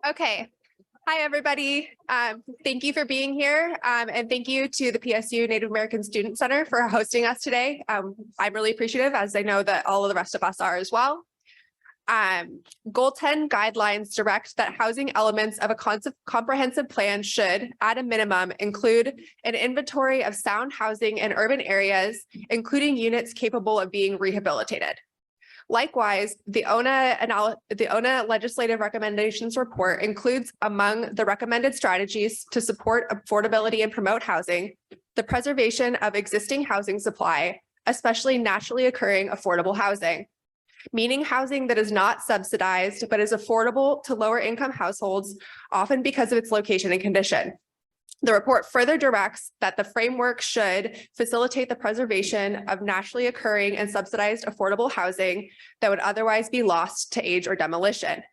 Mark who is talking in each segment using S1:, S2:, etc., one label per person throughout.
S1: Okay. Hi, everybody. Thank you for being here. And thank you to the PSU Native American Student Center for hosting us today. I'm really appreciative, as I know that all of the rest of us are as well. Goal 10 guidelines direct that housing elements of a comprehensive plan should, at a minimum, include an inventory of sound housing in urban areas, including units capable of being rehabilitated. Likewise, the ONA legislative recommendations report includes among the recommended strategies to support affordability and promote housing, the preservation of existing housing supply, especially naturally occurring affordable housing, meaning housing that is not subsidized but is affordable to lower income households, often because of its location and condition. The report further directs that the framework should facilitate the preservation of naturally occurring and subsidized affordable housing that would otherwise be lost to age or demolition.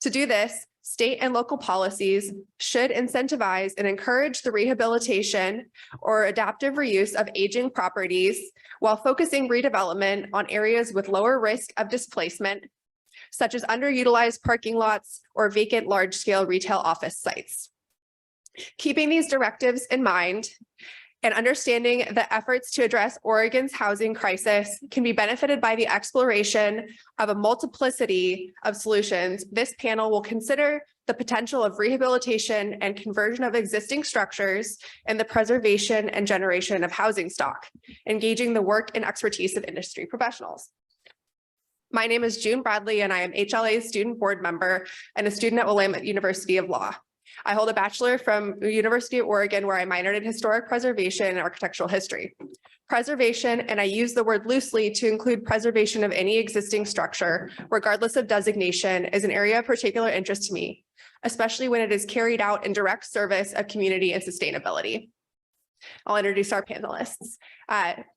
S1: To do this, state and local policies should incentivize and encourage the rehabilitation or adaptive reuse of aging properties while focusing redevelopment on areas with lower risk of displacement, such as underutilized parking lots or vacant large-scale retail office sites. Keeping these directives in mind and understanding that efforts to address Oregon's housing crisis can be benefited by the exploration of a multiplicity of solutions, this panel will consider the potential of rehabilitation and conversion of existing structures and the preservation and generation of housing stock, engaging the work and expertise of industry professionals. My name is June Bradley, and I am HLA's student board member and a student at Willamette University of Law. I hold a bachelor from the University of Oregon, where I minored in historic preservation and architectural history. Preservation, and I use the word loosely to include preservation of any existing structure, regardless of designation, is an area of particular interest to me, especially when it is carried out in direct service of community and sustainability. I'll introduce our panelists.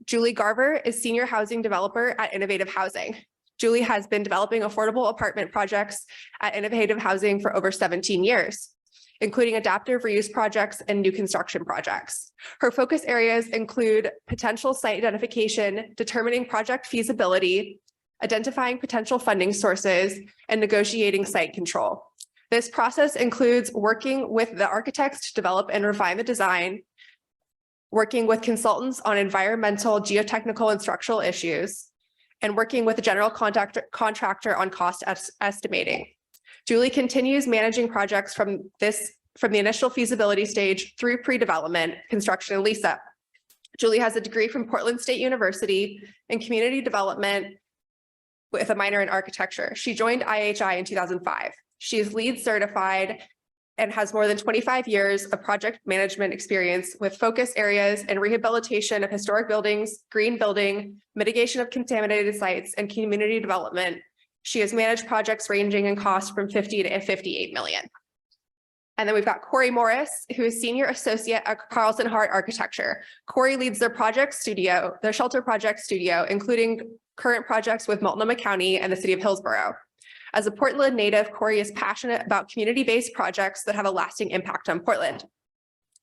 S1: Julie Garver is senior housing developer at Innovative Housing. Julie has been developing affordable apartment projects at Innovative Housing for over 17 years. Including adaptive reuse projects and new construction projects. Her focus areas include potential site identification, determining project feasibility, identifying potential funding sources, and negotiating site control. This process includes working with the architects to develop and refine the design, working with consultants on environmental, geotechnical, and structural issues, and working with the general contractor on cost estimating. Julie continues managing projects from the initial feasibility stage through pre-development, construction, and lease-up. Julie has a degree from Portland State University in community development with a minor in architecture. She joined IHI in 2005. She is LEED certified and has more than 25 years of project management experience with focus areas in rehabilitation of historic buildings, green building, mitigation of contaminated sites, and community development. She has managed projects ranging in cost from 50 to 58 million. And then we've got Corey Morris, who is senior associate at Carleton Hart Architecture. Corey leads their shelter project studio, including current projects with Multnomah County and the city of Hillsborough. As a Portland native, Corey is passionate about community-based projects that have a lasting impact on Portland.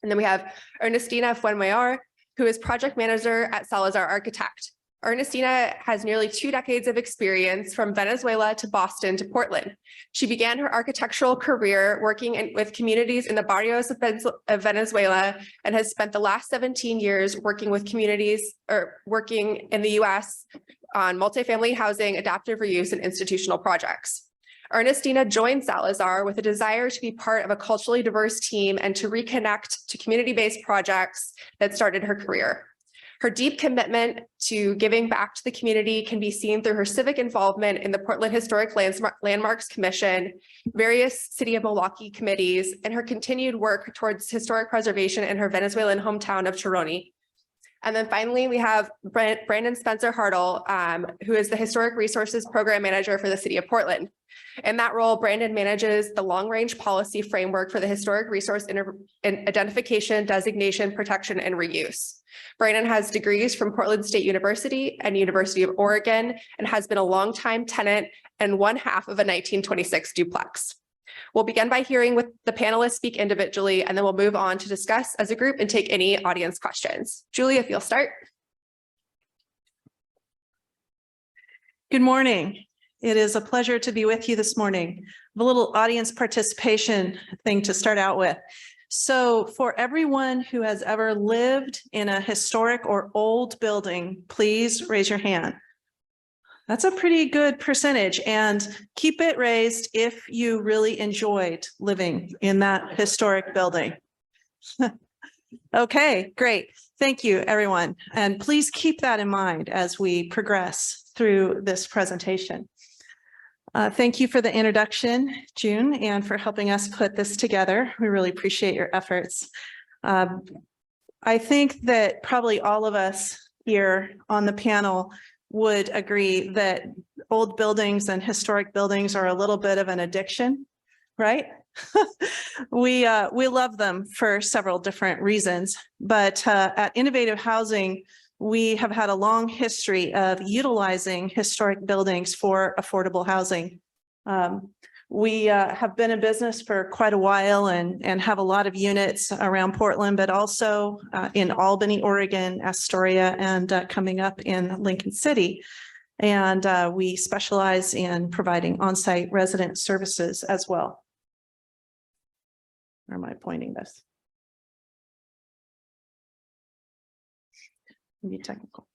S1: And then we have Ernestina Fuenmayor, who is project manager at Salazar Architect. Ernestina has nearly 2 decades of experience from Venezuela to Boston to Portland. She began her architectural career working with communities in the barrios of Venezuela and has spent the last 17 years working with communities or working in the US on multifamily housing, adaptive reuse, and institutional projects. Ernestina joined Salazar with a desire to be part of a culturally diverse team and to reconnect to community-based projects that started her career. Her deep commitment to giving back to the community can be seen through her civic involvement in the Portland Historic Landmarks Commission, various City of Milwaukee committees, and her continued work towards historic preservation in her Venezuelan hometown of Chironi. And then finally, we have Brandon Spencer-Hartle, who is the Historic Resources Program Manager for the City of Portland. In that role, Brandon manages the long-range policy framework for the historic resource identification, designation, protection, and reuse. Brandon has degrees from Portland State University and University of Oregon and has been a longtime tenant and one half of a 1926 duplex. We'll begin by hearing with the panelists speak individually, and then we'll move on to discuss as a group and take any audience questions. Julie, if you'll start.
S2: Good morning. It is a pleasure to be with you this morning. A little audience participation thing to start out with. So for everyone who has ever lived in a historic or old building, please raise your hand. That's a pretty good percentage, and keep it raised if you really enjoyed living in that historic building. Okay, great. Thank you, everyone. And please keep that in mind as we progress through this presentation. Thank you for the introduction, June, and for helping us put this together. We really appreciate your efforts. I think that probably all of us here on the panel would agree that old buildings and historic buildings are a little bit of an addiction, right? We love them for several different reasons, but at Innovative Housing, we have had a long history of utilizing historic buildings for affordable housing. We have been in business for quite a while and have a lot of units around Portland, but also in Albany, Oregon, Astoria, and coming up in Lincoln City. And we specialize in providing on-site resident services as well. Where am I pointing this? Maybe technical.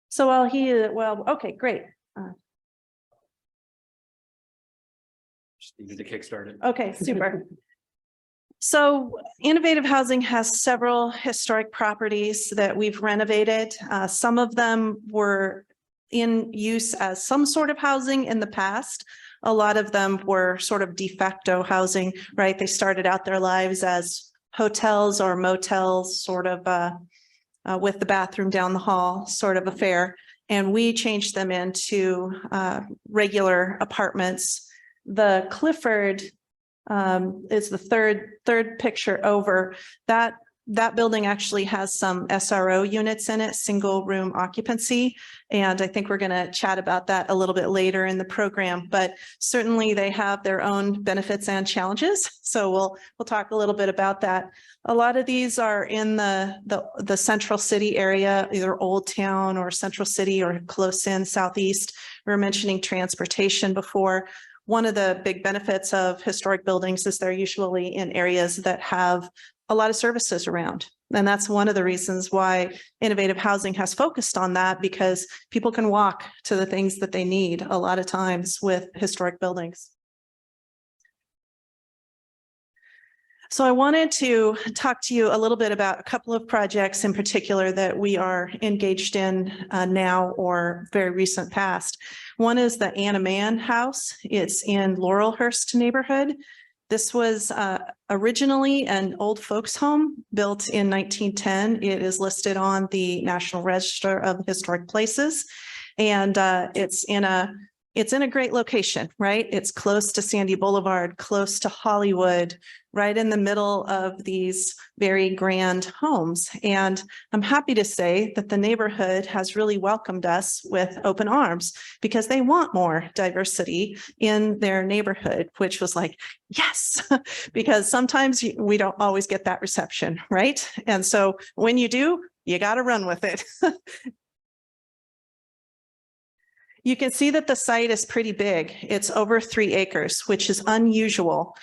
S2: So okay, great.
S3: Just needed to kickstart it.
S2: Okay, super. So Innovative Housing has several historic properties that we've renovated. Some of them were in use as some sort of housing in the past. A lot of them were sort of de facto housing, right? They started out their lives as hotels or motels, sort of with the bathroom down the hall sort of affair. And we changed them into regular apartments. The Clifford is the third picture over. That building actually has some SRO units in it, single room occupancy. And I think we're going to chat about that a little bit later in the program, but certainly they have their own benefits and challenges. So we'll talk a little bit about that. A lot of these are in the central city area, either Old Town or Central City or close in Southeast. We were mentioning transportation before. One of the big benefits of historic buildings is they're usually in areas that have a lot of services around. And that's one of the reasons why Innovative Housing has focused on that, because people can walk to the things that they need a lot of times with historic buildings. So I wanted to talk to you a little bit about a couple of projects in particular that we are engaged in now or very recent past. One is the Anna Mann House. It's in Laurelhurst neighborhood. This was originally an old folks home built in 1910. It is listed on the National Register of Historic Places, and it's in a great location, right? It's close to Sandy Boulevard, close to Hollywood, right in the middle of these very grand homes. And I'm happy to say that the neighborhood has really welcomed us with open arms because they want more diversity in their neighborhood, which was like, yes, because sometimes we don't always get that reception, right? And so when you do, you got to run with it. You can see that the site is pretty big. It's over 3 acres, which is unusual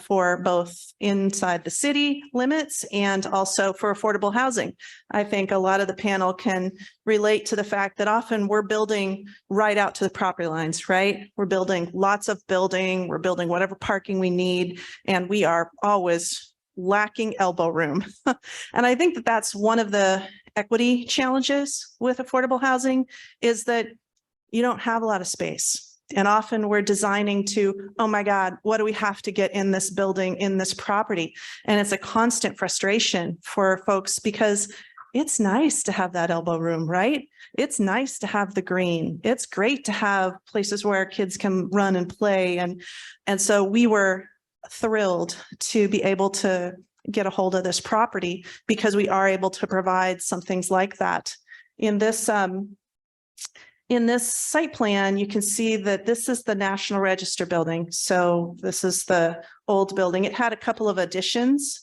S2: for both inside the city limits and also for affordable housing. I think a lot of the panel can relate to the fact that often we're building right out to the property lines, right? We're building lots of building, we're building whatever parking we need, and we are always lacking elbow room. And I think that that's one of the equity challenges with affordable housing, is that you don't have a lot of space. And often we're designing to, oh my God, what do we have to get in this building, in this property? And it's a constant frustration for folks because it's nice to have that elbow room, right? It's nice to have the green. It's great to have places where kids can run and play. And so we were thrilled to be able to get a hold of this property because we are able to provide some things like that. In this site plan, you can see that this is the National Register building. So this is the old building. It had a couple of additions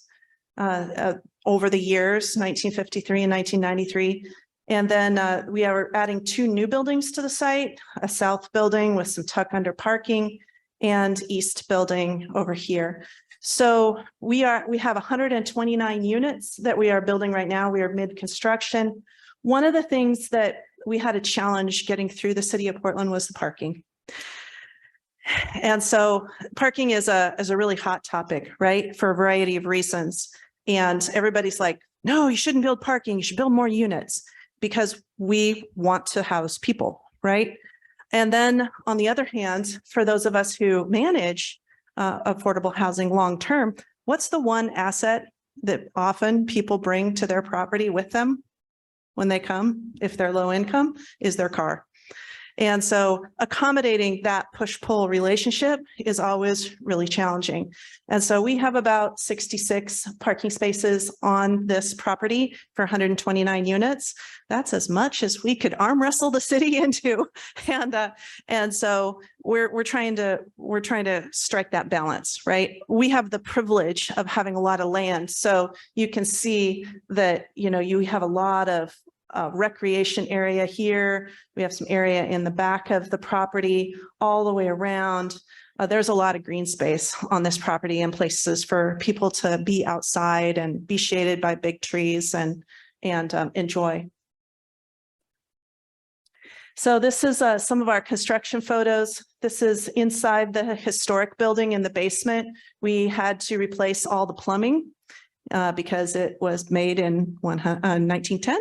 S2: over the years, 1953 and 1993. And then we are adding 2 new buildings to the site, a south building with some tuck under parking and east building over here. So we have 129 units that we are building right now. We are mid-construction. One of the things that we had a challenge getting through the city of Portland was the parking. And so parking is a really hot topic, right? For a variety of reasons. And everybody's like, no, you shouldn't build parking. You should build more units because we want to house people, right? And then on the other hand, for those of us who manage affordable housing long-term, what's the one asset that often people bring to their property with them when they come, if they're low income, is their car. And so accommodating that push-pull relationship is always really challenging. And so we have about 66 parking spaces on this property for 129 units. That's as much as we could arm wrestle the city into. And so we're trying to strike that balance, right? We have the privilege of having a lot of land. So you can see that, you have a lot of recreation area here. We have some area in the back of the property all the way around. There's a lot of green space on this property and places for people to be outside and be shaded by big trees and enjoy. So this is some of our construction photos. This is inside the historic building in the basement. We had to replace all the plumbing because it was made in 1910.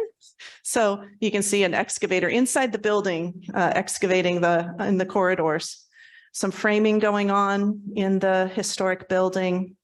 S2: So you can see an excavator inside the building, excavating in the corridors. Some framing going on in the historic building.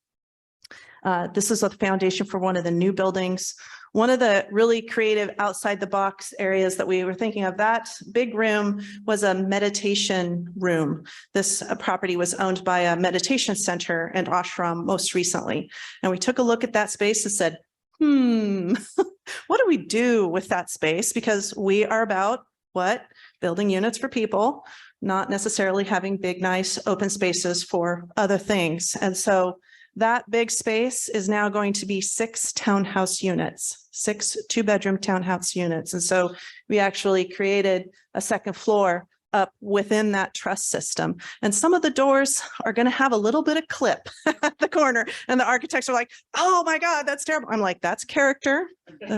S2: This is a foundation for one of the new buildings. One of the really creative outside the box areas that we were thinking of, that big room was a meditation room. This property was owned by a meditation center and ashram most recently. And we took a look at that space and said, what do we do with that space? Because we are about what? Building units for people, not necessarily having big, nice open spaces for other things. And so that big space is now going to be 6 townhouse units, 6 2-bedroom townhouse units. And so we actually created a second floor up within that truss system. And some of the doors are going to have a little bit of clip at the corner. And the architects are like, oh my God, that's terrible. I'm like, that's character.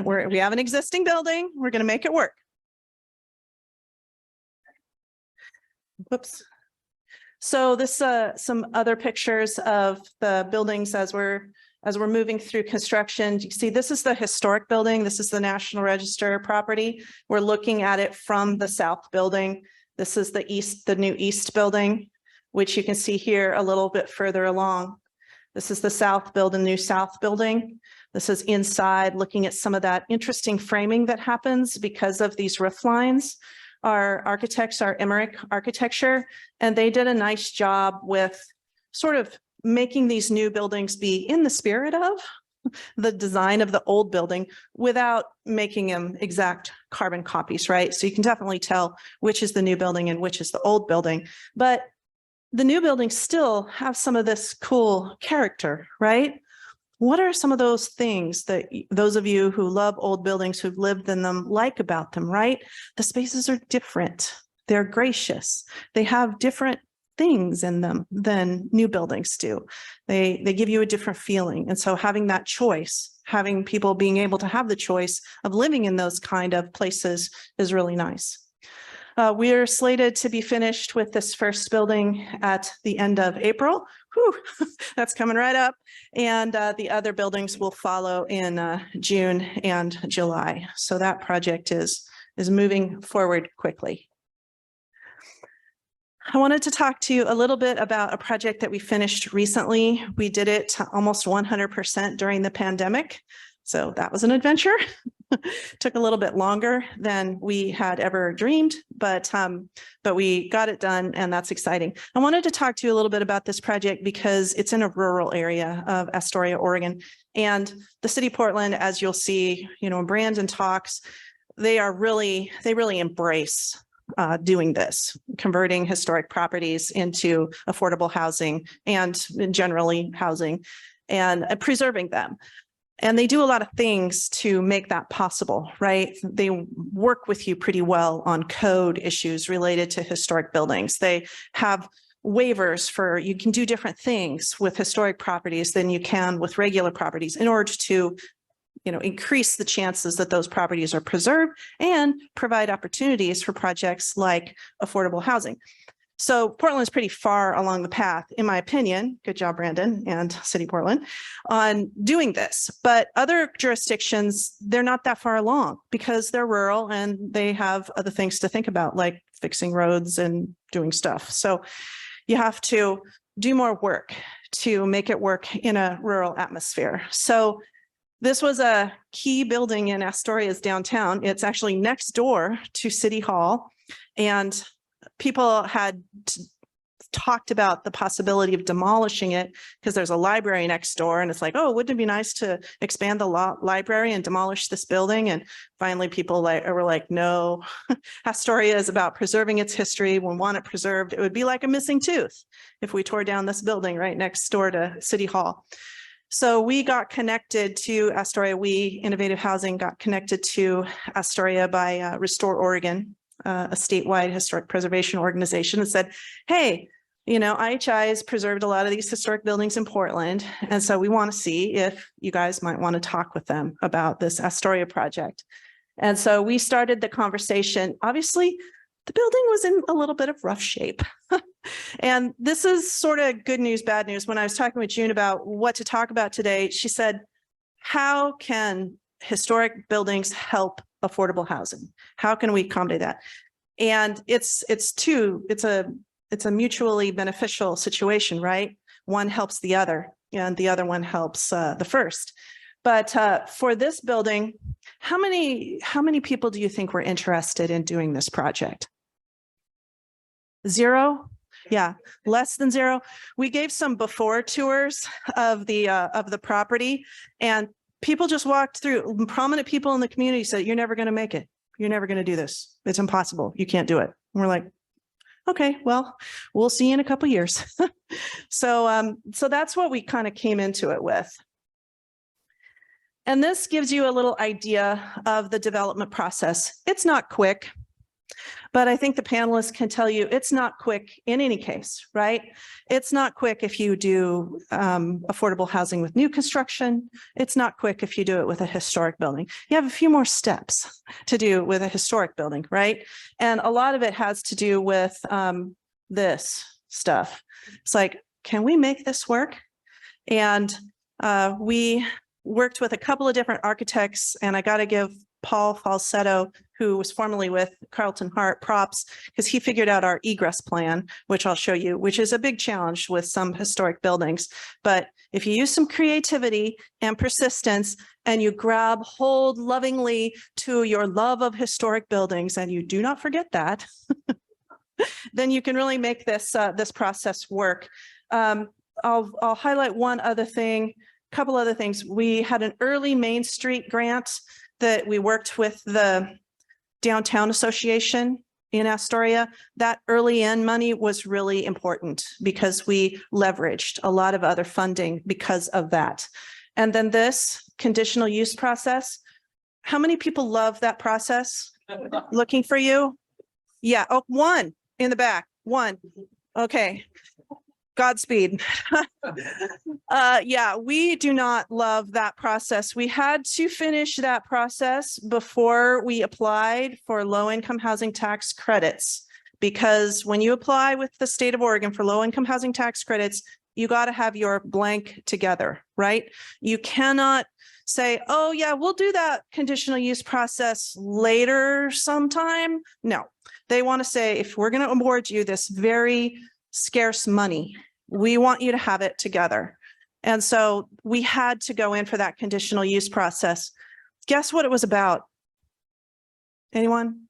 S2: We have an existing building. We're going to make it work. Whoops. So this some other pictures of the buildings as we're moving through construction. You see, this is the historic building. This is the National Register property. We're looking at it from the south building. This is the new east building, which you can see here a little bit further along. This is the south building, new south building. This is inside, looking at some of that interesting framing that happens because of these roof lines. Our architects are Emmerich Architecture, and they did a nice job with sort of making these new buildings be in the spirit of the design of the old building without making them exact carbon copies, right? So you can definitely tell which is the new building and which is the old building, but the new buildings still have some of this cool character, right? What are some of those things that those of you who love old buildings, who've lived in them, like about them, right? The spaces are different. They're gracious. They have different things in them than new buildings do. They give you a different feeling. And so having that choice, having people being able to have the choice of living in those kind of places is really nice. We are slated to be finished with this first building at the end of April. Whew, that's coming right up. And the other buildings will follow in June and July. So that project is moving forward quickly. I wanted to talk to you a little bit about a project that we finished recently. We did it almost 100% during the pandemic. So that was an adventure. Took a little bit longer than we had ever dreamed, but we got it done, and that's exciting. I wanted to talk to you a little bit about this project because it's in a rural area of Astoria, Oregon, and the city of Portland, as you'll see, when Brandon talks, they really embrace doing this, converting historic properties into affordable housing and generally housing and preserving them. And they do a lot of things to make that possible, right? They work with you pretty well on code issues related to historic buildings. They have waivers for, you can do different things with historic properties than you can with regular properties in order to, increase the chances that those properties are preserved and provide opportunities for projects like affordable housing. So Portland is pretty far along the path, in my opinion. Good job, Brandon and City of Portland, on doing this. But other jurisdictions, they're not that far along because they're rural and they have other things to think about, like fixing roads and doing stuff. So you have to do more work to make it work in a rural atmosphere. So this was a key building in Astoria's downtown. It's actually next door to City Hall, and people had talked about the possibility of demolishing it because there's a library next door, and it's like, oh, wouldn't it be nice to expand the library and demolish this building? And finally people were like, no, Astoria is about preserving its history. We want it preserved. It would be like a missing tooth if we tore down this building right next door to City Hall. So we got connected to Astoria. We, Innovative Housing, got connected to Astoria by Restore Oregon, a statewide historic preservation organization, and said, hey, IHI has preserved a lot of these historic buildings in Portland. And so we want to see if you guys might want to talk with them about this Astoria project. And so we started the conversation. Obviously, the building was in a little bit of rough shape. And this is sort of good news, bad news. When I was talking with June about what to talk about today, she said, how can historic buildings help affordable housing? How can we accommodate that? And it's a mutually beneficial situation, right? One helps the other, and the other one helps the first. But for this building, how many people do you think were interested in doing this project? 0? Yeah, less than 0. We gave some before tours of the property, and people just walked through. Prominent people in the community said, you're never going to make it. You're never going to do this. It's impossible. You can't do it. And we're like, okay, well, we'll see you in a couple of years. So that's what we kind of came into it with. And this gives you a little idea of the development process. It's not quick, but I think the panelists can tell you it's not quick in any case, right? It's not quick if you do affordable housing with new construction. It's not quick if you do it with a historic building. You have a few more steps to do with a historic building, right? And a lot of it has to do with this stuff. It's like, can we make this work? And we worked with a couple of different architects, and I got to give Paul Falsetto, who was formerly with Carleton Hart, props, because he figured out our egress plan, which I'll show you, which is a big challenge with some historic buildings. But if you use some creativity and persistence, and you grab hold lovingly to your love of historic buildings, and you do not forget that, then you can really make this this process work. I'll highlight one other thing. Couple other things. We had an early Main Street grant that we worked with the Downtown Association in Astoria. That early in money was really important because we leveraged a lot of other funding because of that. And then this conditional use process. How many people love that process? Looking for you? Yeah. Oh, one in the back. One. Okay. Godspeed. Yeah, we do not love that process. We had to finish that process before we applied for low-income housing tax credits, because when you apply with the state of Oregon for low-income housing tax credits, you got to have your blank together, right? You cannot say, oh yeah, we'll do that conditional use process later sometime. No, they want to say, if we're going to award you this very scarce money, we want you to have it together. And so we had to go in for that conditional use process. Guess what it was about? Anyone?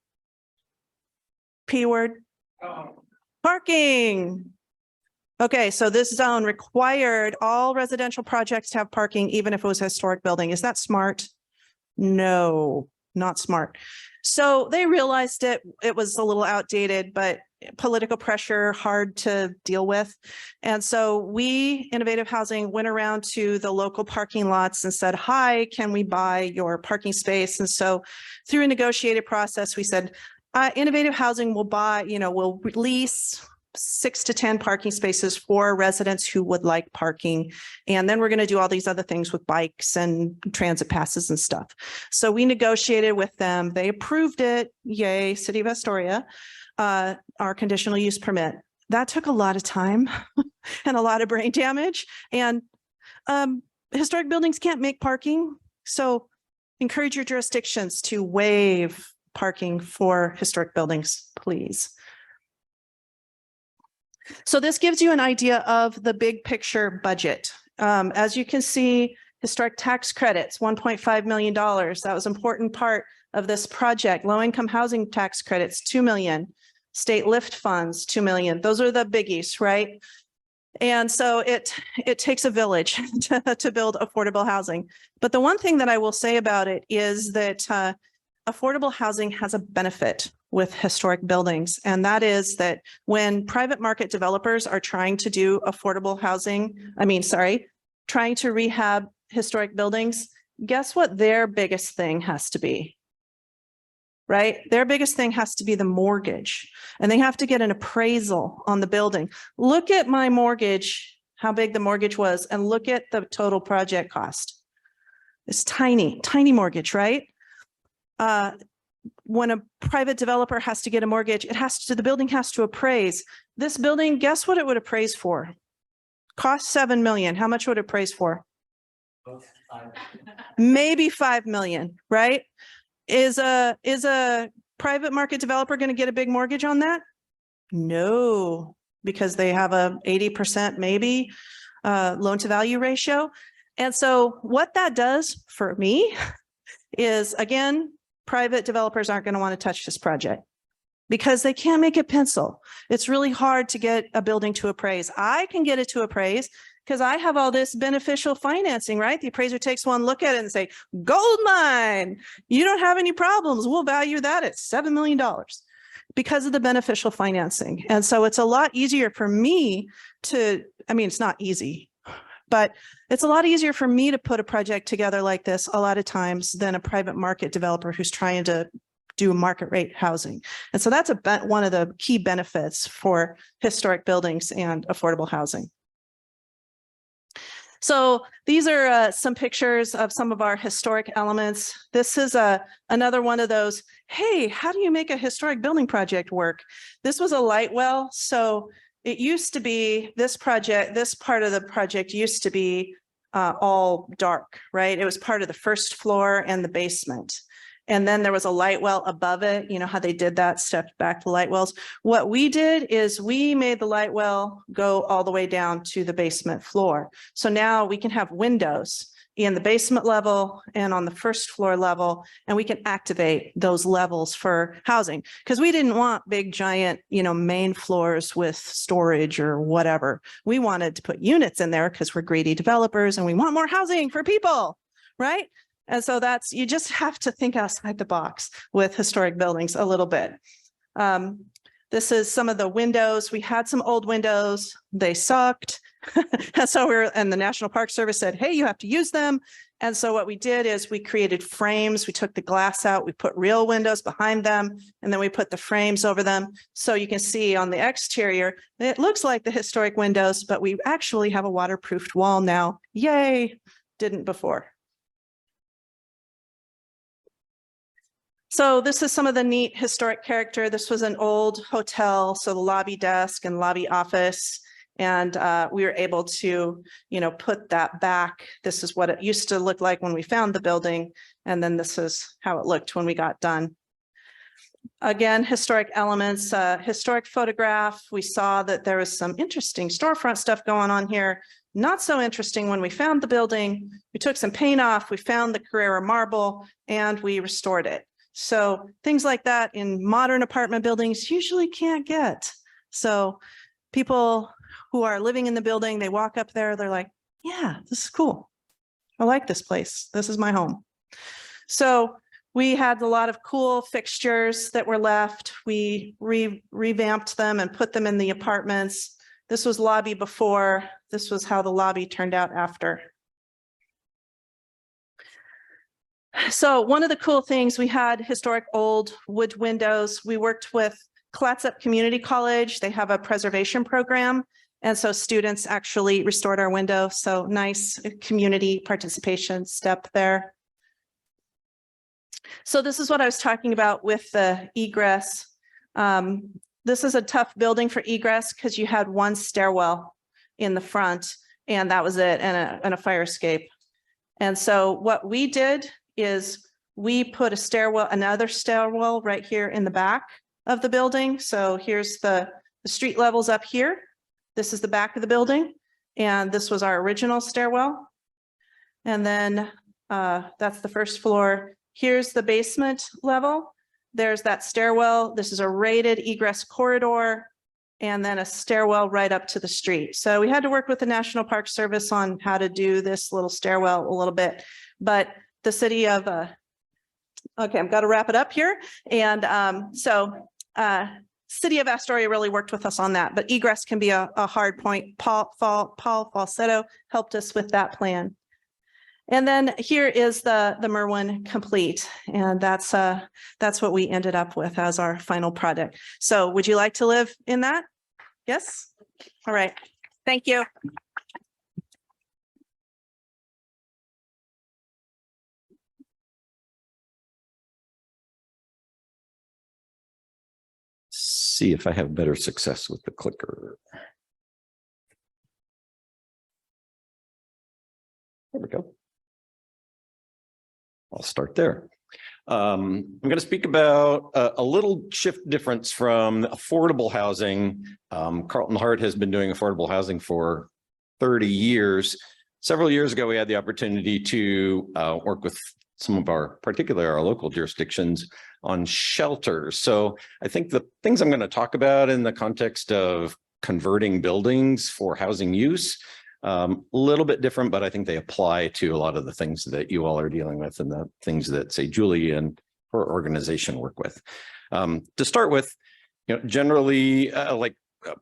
S2: P word? Parking. Okay, so this zone required all residential projects to have parking, even if it was a historic building. Is that smart? No, not smart. So they realized it was a little outdated, but political pressure, hard to deal with. And so we, Innovative Housing, went around to the local parking lots and said, hi, can we buy your parking space? And so through a negotiated process, we said, Innovative Housing will buy, will release 6 to 10 parking spaces for residents who would like parking. And then we're going to do all these other things with bikes and transit passes and stuff. So we negotiated with them. They approved it. Yay, City of Astoria, our conditional use permit. That took a lot of time and a lot of brain damage. And historic buildings can't make parking. So encourage your jurisdictions to waive parking for historic buildings, please. So this gives you an idea of the big picture budget. As you can see, historic tax credits, $1.5 million. That was an important part of this project. Low-income housing tax credits, $2 million. State lift funds, $2 million. Those are the biggies, right? And so it takes a village to build affordable housing. But the one thing that I will say about it is that affordable housing has a benefit with historic buildings. And that is that when private market developers are trying to do affordable housing, trying to rehab historic buildings, guess what their biggest thing has to be? Right? Their biggest thing has to be the mortgage, and they have to get an appraisal on the building. Look at my mortgage, how big the mortgage was, and look at the total project cost. It's tiny, tiny mortgage, right? When a private developer has to get a mortgage, the building has to appraise. This building, guess what it would appraise for? Cost $7 million. How much would it appraise for? Maybe $5 million, right? Is a private market developer going to get a big mortgage on that? No, because they have a 80% maybe loan to value ratio. And so what that does for me is, again, private developers aren't going to want to touch this project because they can't make it pencil. It's really hard to get a building to appraise. I can get it to appraise because I have all this beneficial financing, right? The appraiser takes one look at it and say, gold mine, you don't have any problems. We'll value that at $7 million because of the beneficial financing. And so it's a lot easier for me to, it's not easy, but it's a lot easier for me to put a project together like this a lot of times than a private market developer who's trying to do market rate housing. And so that's one of the key benefits for historic buildings and affordable housing. So these are some pictures of some of our historic elements. This is another one of those, hey, how do you make a historic building project work? This was a light well. So it used to be this part of the project used to be all dark, right? It was part of the first floor and the basement. And then there was a light well above it. You know how they did that, stepped back the light wells. What we did is we made the light well go all the way down to the basement floor. So now we can have windows in the basement level and on the first floor level, and we can activate those levels for housing because we didn't want big giant, main floors with storage or whatever. We wanted to put units in there because we're greedy developers and we want more housing for people, right? And so you just have to think outside the box with historic buildings a little bit. This is some of the windows. We had some old windows. They sucked. And so and the National Park Service said, hey, you have to use them. And so what we did is we created frames. We took the glass out. We put real windows behind them, and then we put the frames over them. So you can see on the exterior, it looks like the historic windows, but we actually have a waterproofed wall now. Yay, didn't before. So this is some of the neat historic character. This was an old hotel, so the lobby desk and lobby office, and we were able to, put that back. This is what it used to look like when we found the building, and then this is how it looked when we got done. Again, historic elements, historic photograph. We saw that there was some interesting storefront stuff going on here. Not so interesting when we found the building. We took some paint off, we found the Carrera marble, and we restored it. So things like that in modern apartment buildings usually can't get. So people who are living in the building, they walk up there, they're like, yeah, this is cool. I like this place. This is my home. So we had a lot of cool fixtures that were left. We revamped them and put them in the apartments. This was lobby before. This was how the lobby turned out after. So one of the cool things, we had historic old wood windows. We worked with Clatsop Community College. They have a preservation program. And so students actually restored our window. So nice community participation step there. So this is what I was talking about with the egress. This is a tough building for egress because you had one stairwell in the front and that was it, and a fire escape. And so what we did is we put a stairwell, another stairwell right here in the back of the building. So here's the street levels up here. This is the back of the building. And this was our original stairwell. And then that's the first floor. Here's the basement level. There's that stairwell. This is a rated egress corridor, and then a stairwell right up to the street. So we had to work with the National Park Service on how to do this little stairwell a little bit, but the city of, okay, I've got to wrap it up here. And City of Astoria really worked with us on that, but egress can be a hard point. Paul Falsetto helped us with that plan. And then here is the Merwin complete. And that's what we ended up with as our final product. So would you like to live in that? Yes? All right. Thank you.
S4: See if I have better success with the clicker. There we go. I'll start there. I'm going to speak about a little shift difference from affordable housing. Carleton Hart has been doing affordable housing for 30 years. Several years ago, we had the opportunity to work with some of particularly our local jurisdictions on shelters. So I think the things I'm going to talk about in the context of converting buildings for housing use, a little bit different, but I think they apply to a lot of the things that you all are dealing with and the things that, say, Julie and her organization work with. To start with, generally, like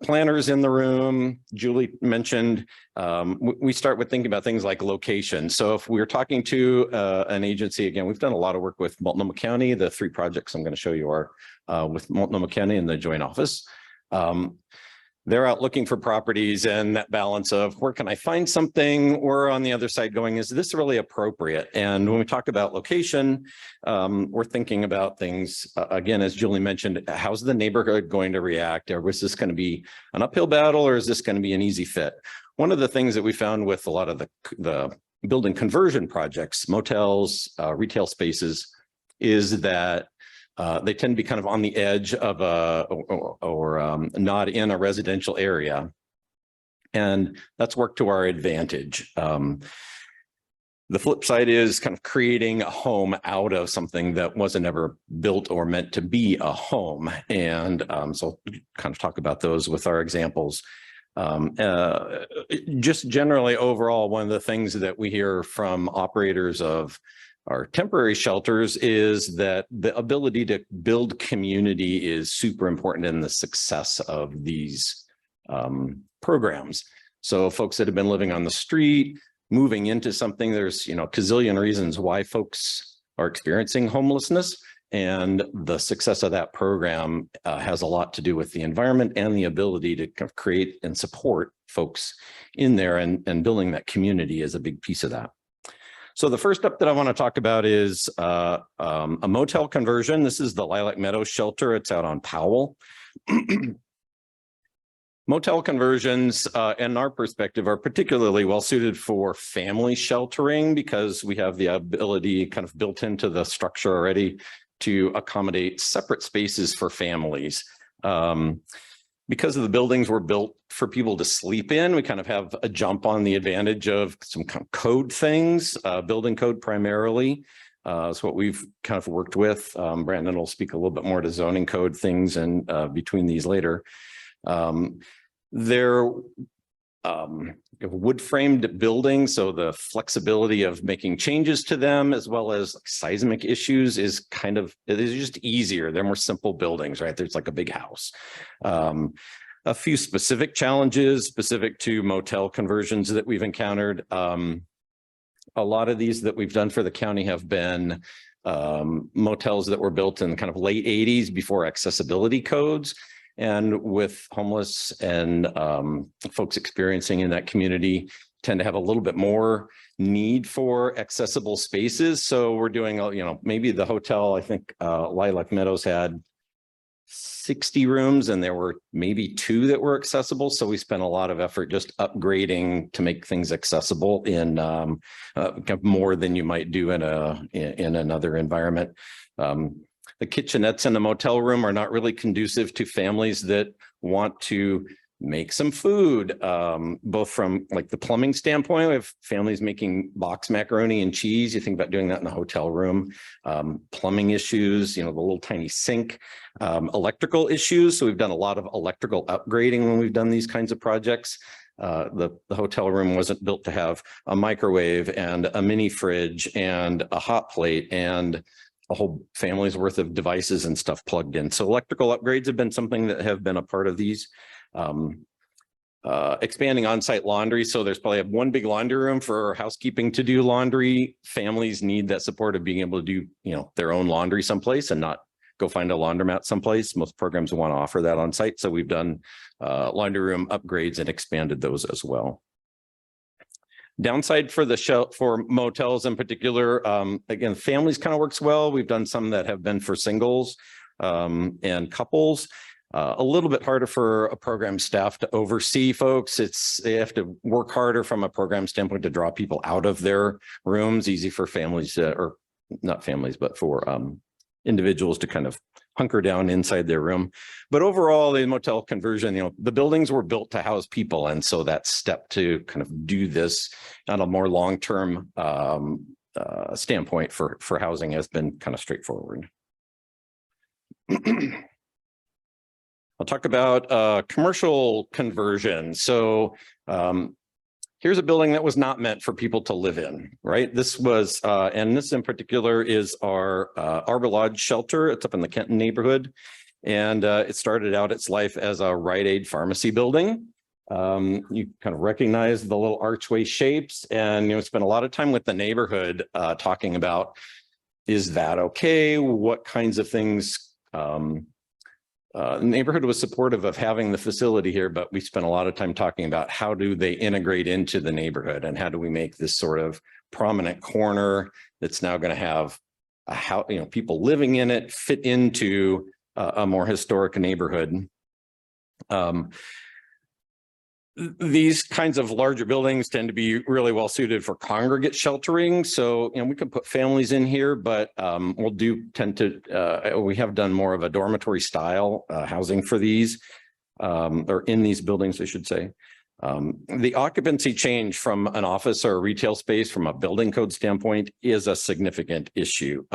S4: planners in the room, Julie mentioned, we start with thinking about things like location. So if we're talking to an agency, again, we've done a lot of work with Multnomah County. The 3 projects I'm going to show you are with Multnomah County and the joint office. They're out looking for properties, and that balance of where can I find something, or on the other side going, is this really appropriate? And when we talk about location, we're thinking about things, again, as Julie mentioned, how's the neighborhood going to react? Or was this going to be an uphill battle, or is this going to be an easy fit? One of the things that we found with a lot of the building conversion projects, motels, retail spaces, is that they tend to be kind of on the edge of not in a residential area. And that's worked to our advantage. The flip side is kind of creating a home out of something that wasn't ever built or meant to be a home. And so I'll kind of talk about those with our examples. Just generally overall, one of the things that we hear from operators of our temporary shelters is that the ability to build community is super important in the success of these programs. So folks that have been living on the street, moving into something, there's a gazillion reasons why folks are experiencing homelessness, and the success of that program has a lot to do with the environment and the ability to kind of create and support folks in there, and building that community is a big piece of that. So the first up that I want to talk about is a motel conversion. This is the Lilac Meadows shelter. It's out on Powell. Motel conversions, in our perspective, are particularly well suited for family sheltering because we have the ability kind of built into the structure already to accommodate separate spaces for families. Because of the buildings were built for people to sleep in, we kind of have a jump on the advantage of some kind of code things, building code primarily. That's what we've kind of worked with. Brandon will speak a little bit more to zoning code things and between these later. They're wood framed buildings, so the flexibility of making changes to them as well as seismic issues is kind of, it is just easier. They're more simple buildings, right? There's like a big house. A few specific challenges specific to motel conversions that we've encountered. A lot of these that we've done for the county have been motels that were built in kind of late 80s before accessibility codes. And with homeless and folks experiencing in that community tend to have a little bit more need for accessible spaces. So we're doing, maybe the hotel, I think Lilac Meadows had 60 rooms and there were maybe 2 that were accessible. So we spent a lot of effort just upgrading to make things accessible in more than you might do in another environment. The kitchenettes in the motel room are not really conducive to families that want to make some food, both from like the plumbing standpoint. We have families making box macaroni and cheese. You think about doing that in the hotel room. Plumbing issues, the little tiny sink, electrical issues. So we've done a lot of electrical upgrading when we've done these kinds of projects. The hotel room wasn't built to have a microwave and a mini fridge and a hot plate and a whole family's worth of devices and stuff plugged in. So electrical upgrades have been something that have been a part of these. Expanding on-site laundry. So there's probably one big laundry room for housekeeping to do laundry. Families need that support of being able to do, their own laundry someplace and not go find a laundromat someplace. Most programs want to offer that on site. So we've done laundry room upgrades and expanded those as well. Downside for for motels in particular, again, families kind of works well. We've done some that have been for singles and couples. A little bit harder for a program staff to oversee folks. They have to work harder from a program standpoint to draw people out of their rooms. Easy for families or not families, but for individuals to kind of hunker down inside their room. But overall, the motel conversion, the buildings were built to house people. And so that step to kind of do this on a more long-term standpoint for housing has been kind of straightforward. I'll talk about commercial conversion. So here's a building that was not meant for people to live in, right? This was, and this in particular is our Arbor Lodge shelter. It's up in the Kenton neighborhood. And it started out its life as a Rite Aid pharmacy building. You kind of recognize the little archway shapes and, spent a lot of time with the neighborhood talking about, is that okay? What kinds of things, the neighborhood was supportive of having the facility here, but we spent a lot of time talking about how do they integrate into the neighborhood and how do we make this sort of prominent corner that's now going to have a house, people living in it fit into a more historic neighborhood. These kinds of larger buildings tend to be really well suited for congregate sheltering. So, we can put families in here, but we have done more of a dormitory style housing for these, or in these buildings, I should say. The occupancy change from an office or a retail space from a building code standpoint is a significant issue.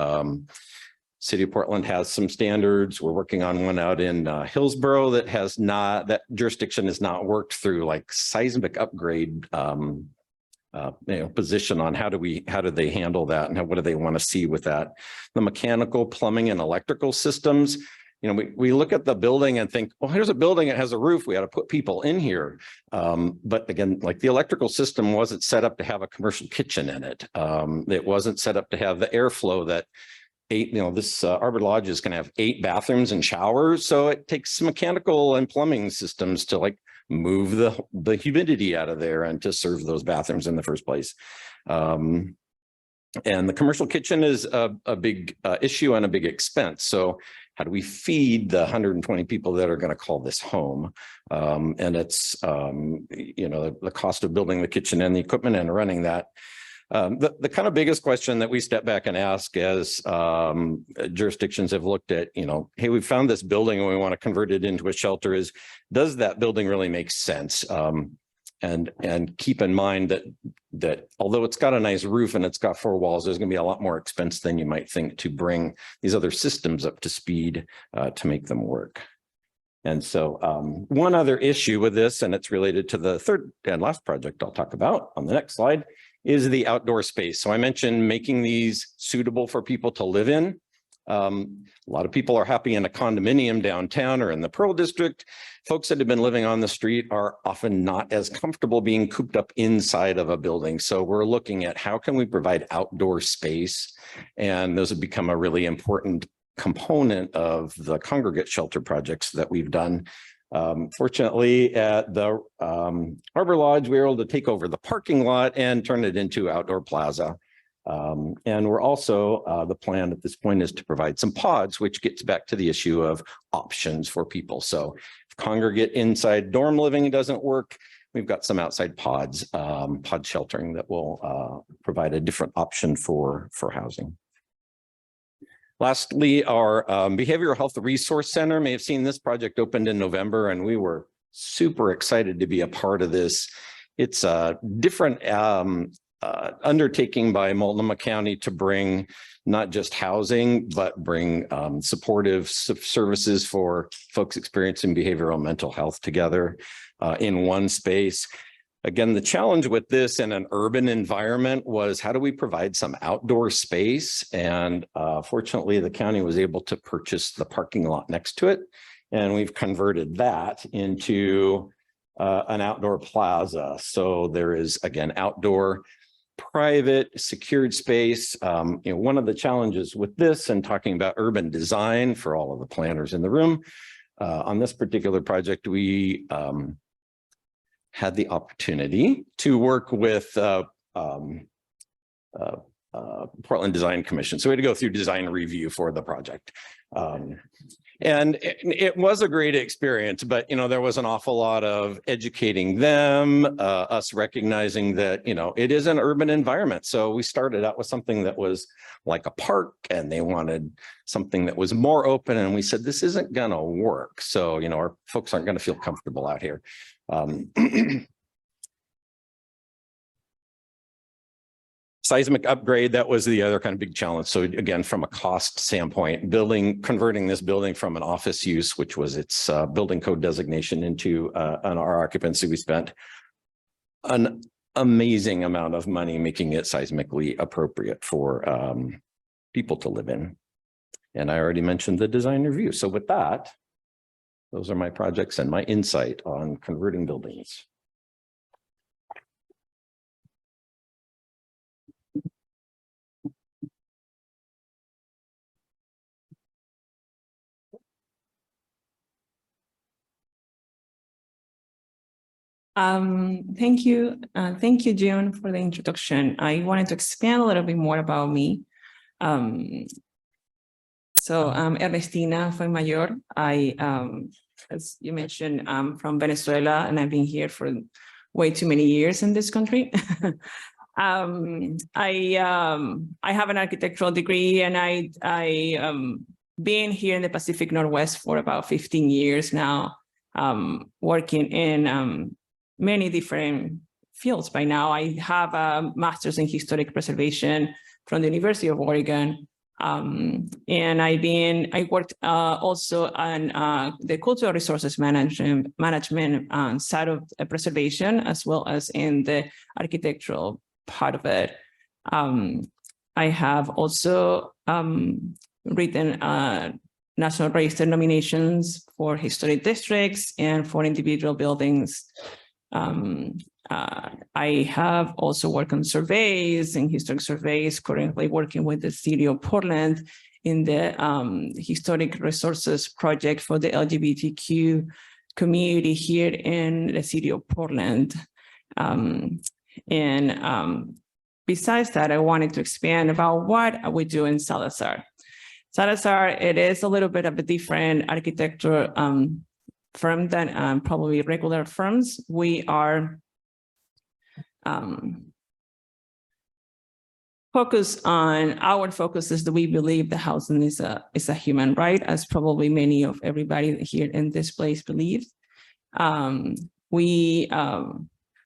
S4: City of Portland has some standards. We're working on one out in Hillsborough that jurisdiction has not worked through like seismic upgrade position on how do they handle that and what do they want to see with that. The mechanical, plumbing, and electrical systems. We look at the building and think, well, here's a building that has a roof. We ought to put people in here. But again, like the electrical system wasn't set up to have a commercial kitchen in it. It wasn't set up to have the airflow that this Arbor Lodge is going to have 8 bathrooms and showers. So it takes mechanical and plumbing systems to like move the humidity out of there and to serve those bathrooms in the first place. And the commercial kitchen is a big issue and a big expense. So how do we feed the 120 people that are going to call this home? And it's, the cost of building the kitchen and the equipment and running that. The kind of biggest question that we step back and ask as jurisdictions have looked at, hey, we found this building and we want to convert it into a shelter is, does that building really make sense? And keep in mind that although it's got a nice roof and it's got 4 walls, there's going to be a lot more expense than you might think to bring these other systems up to speed to make them work. And so one other issue with this, and it's related to the third and last project I'll talk about on the next slide, is the outdoor space. So I mentioned making these suitable for people to live in. A lot of people are happy in a condominium downtown or in the Pearl District. Folks that have been living on the street are often not as comfortable being cooped up inside of a building. So we're looking at how can we provide outdoor space, and those have become a really important component of the congregate shelter projects that we've done. Fortunately, at the Harbor Lodge, we were able to take over the parking lot and turn it into outdoor plaza. And we're also, the plan at this point is to provide some pods, which gets back to the issue of options for people. So if congregate inside dorm living doesn't work, we've got some outside pods, pod sheltering that will provide a different option for housing. Lastly, our Behavioral Health Resource Center may have seen this project opened in November, and we were super excited to be a part of this. It's a different undertaking by Multnomah County to bring not just housing, but bring supportive services for folks experiencing behavioral mental health together in one space. Again, the challenge with this in an urban environment was how do we provide some outdoor space? And fortunately, the county was able to purchase the parking lot next to it. And we've converted that into an outdoor plaza. So there is, again, outdoor private secured space. One of the challenges with this and talking about urban design for all of the planners in the room, on this particular project, we had the opportunity to work with Portland Design Commission. So we had to go through design review for the project. And it was a great experience, but, there was an awful lot of educating them, us recognizing that, it is an urban environment. So we started out with something that was like a park, and they wanted something that was more open. And we said, this isn't going to work. So, our folks aren't going to feel comfortable out here. Seismic upgrade, that was the other kind of big challenge. So again, from a cost standpoint, converting this building from an office use, which was its building code designation, into an R occupancy, we spent an amazing amount of money making it seismically appropriate for people to live in. And I already mentioned the design review. So with that, those are my projects and my insight on converting buildings.
S5: Thank you. Thank you, June, for the introduction. I wanted to expand a little bit more about me. So I'm Ernestina Fuenmayor. As you mentioned, I'm from Venezuela, and I've been here for way too many years in this country. I have an architectural degree, and I been here in the Pacific Northwest for about 15 years now, working in many different fields by now. I have a master's in historic preservation from the University of Oregon. And I worked also on the cultural resources management side of preservation, as well as in the architectural part of it. I have also written National Register nominations for historic districts and for individual buildings. I have also worked on surveys and historic surveys, currently working with the city of Portland in the historic resources project for the LGBTQ community here in the city of Portland. Besides that, I wanted to expand about what we do in Salazar. Salazar, it is a little bit of a different architecture firm than probably regular firms. We are our focus is that we believe the housing is a human right, as probably many of everybody here in this place believes. We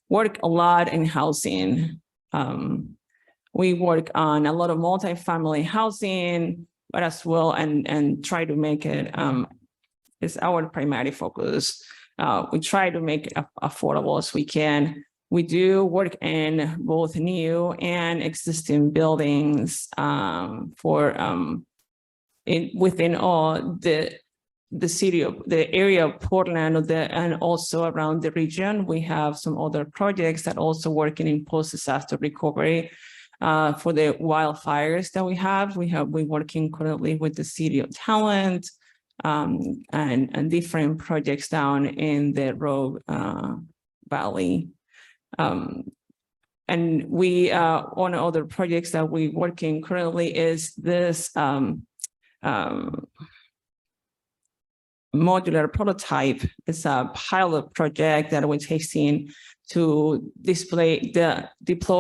S5: work a lot in housing. We work on a lot of multifamily housing, but as well, and try to make it is our primary focus. We try to make it affordable as we can. We do work in both new and existing buildings within all the city of the area of Portland and also around the region. We have some other projects that also working in post-disaster recovery for the wildfires that we have. We're working currently with the city of Talent and different projects down in the Rogue Valley. And we on other projects that we're working currently is this modular prototype. It's a pilot project that we're tasting to deploy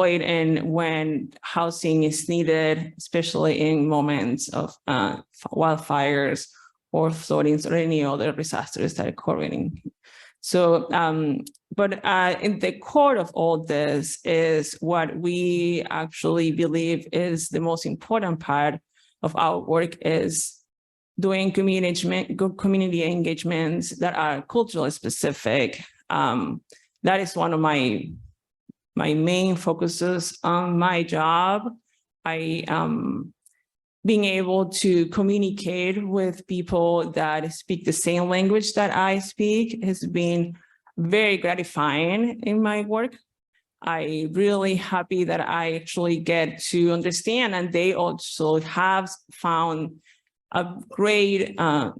S5: it in when housing is needed, especially in moments of wildfires or floodings or any other disasters that are occurring. So, but in the core of all this is what we actually believe is the most important part of our work is doing community engagements that are culturally specific. That is one of my main focuses on my job. Being able to communicate with people that speak the same language that I speak has been very gratifying in my work. I'm really happy that I actually get to understand, and they also have found a great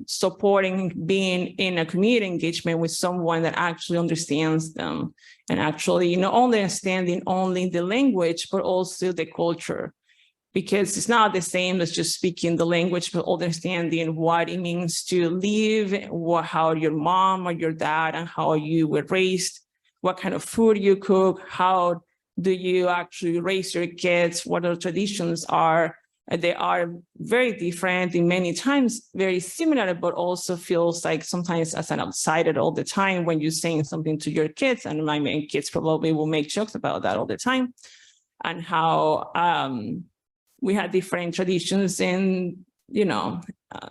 S5: supporting being in a community engagement with someone that actually understands them and actually not only understanding only the language, but also the culture. Because it's not the same as just speaking the language, but understanding what it means to live, how your mom or your dad and how you were raised, what kind of food you cook, how do you actually raise your kids, what the traditions are. They are very different and many times very similar, but also feels like sometimes as an outsider all the time when you're saying something to your kids, and my main kids probably will make jokes about that all the time, and how we had different traditions in,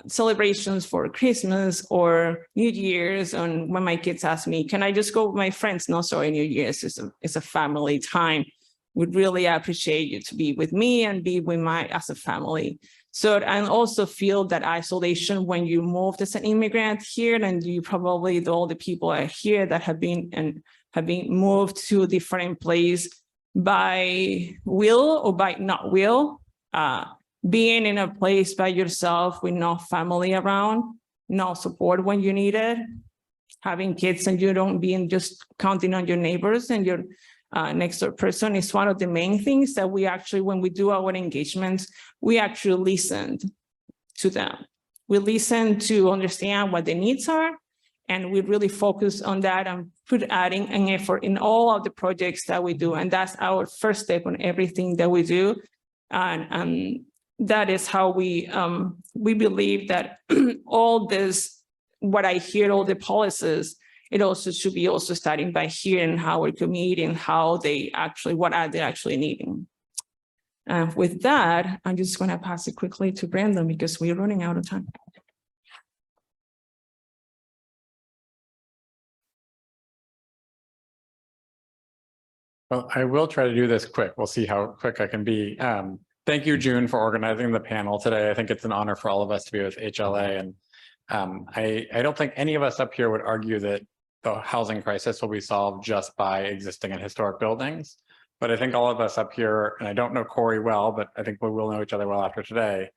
S5: celebrations for Christmas or New Year's. And when my kids ask me, can I just go with my friends? No, sorry, New Year's is a family time. Would really appreciate you to be with me and be with as a family. So, and also feel that isolation when you moved as an immigrant here, and you probably, all the people are here that have been moved to a different place by will or by not will. Being in a place by yourself with no family around, no support when you need it, having kids and you don't being just counting on your neighbors and your next door person is one of the main things that we actually, when we do our engagements, we actually listened to them. We listen to understand what the needs are, and we really focus on that and adding an effort in all of the projects that we do. And that's our first step on everything that we do. And that is how we believe that all this, what I hear, all the policies, it also should be also starting by hearing how our community and how they actually, what are they actually needing. With that, I'm just going to pass it quickly to Brandon because we're running out of time.
S6: Well, I will try to do this quick. We'll see how quick I can be. Thank you, June, for organizing the panel today. I think it's an honor for all of us to be with HLA. And I don't think any of us up here would argue that the housing crisis will be solved just by existing in historic buildings. But I think all of us up here, and I don't know Corey well, but I think we will know each other well after today,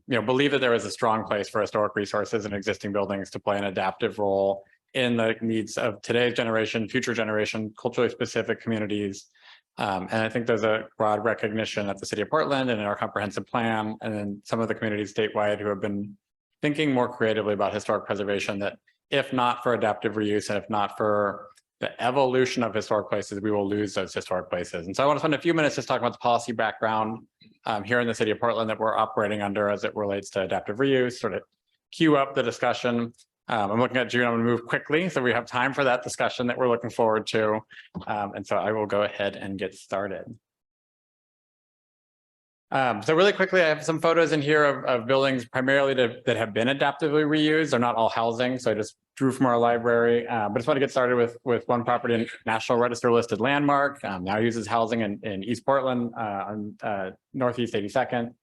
S6: believe that there is a strong place for historic resources in existing buildings to play an adaptive role in the needs of today's generation, future generation, culturally specific communities. And I think there's a broad recognition at the city of Portland and in our comprehensive plan, and then some of the communities statewide who have been thinking more creatively about historic preservation, that if not for adaptive reuse and if not for the evolution of historic places, we will lose those historic places. And so I want to spend a few minutes just talking about the policy background here in the city of Portland that we're operating under as it relates to adaptive reuse, sort of cue up the discussion. I'm looking at June, I'm going to move quickly so we have time for that discussion that we're looking forward to. And so I will go ahead and get started. So really quickly, I have some photos in here of buildings primarily that have been adaptively reused. They're not all housing, so I just drew from our library. But I just want to get started with one property in National Register listed landmark. Now uses housing in East Portland on Northeast 82nd.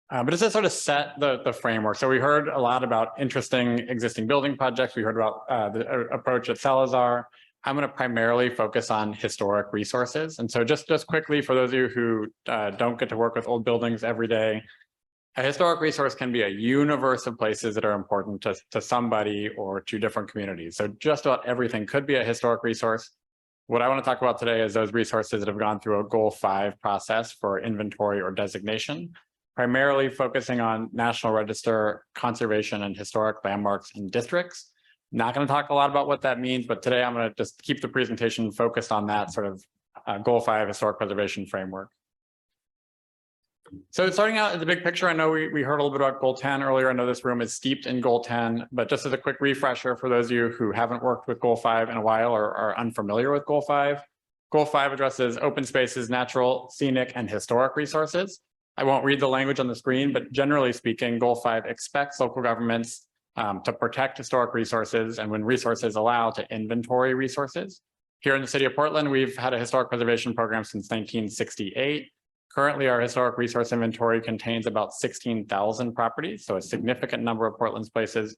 S6: But it's just sort of set the framework. So we heard a lot about interesting existing building projects. We heard about the approach at Salazar. I'm going to primarily focus on historic resources. And so just quickly, for those of you who don't get to work with old buildings every day, a historic resource can be a universe of places that are important to somebody or to different communities. So just about everything could be a historic resource. What I want to talk about today is those resources that have gone through a Goal 5 process for inventory or designation, primarily focusing on National Register, conservation, and historic landmarks and districts. Not going to talk a lot about what that means, but today I'm going to just keep the presentation focused on that sort of Goal 5 historic preservation framework. So starting out at the big picture, I know we heard a little bit about Goal 10 earlier. I know this room is steeped in Goal 10, but just as a quick refresher for those of you who haven't worked with Goal 5 in a while or are unfamiliar with Goal 5, Goal 5 addresses open spaces, natural, scenic, and historic resources. I won't read the language on the screen, but generally speaking, Goal 5 expects local governments to protect historic resources, and when resources allow, to inventory resources. Here in the city of Portland, we've had a historic preservation program since 1968. Currently, our historic resource inventory contains about 16,000 properties, so a significant number of Portland's places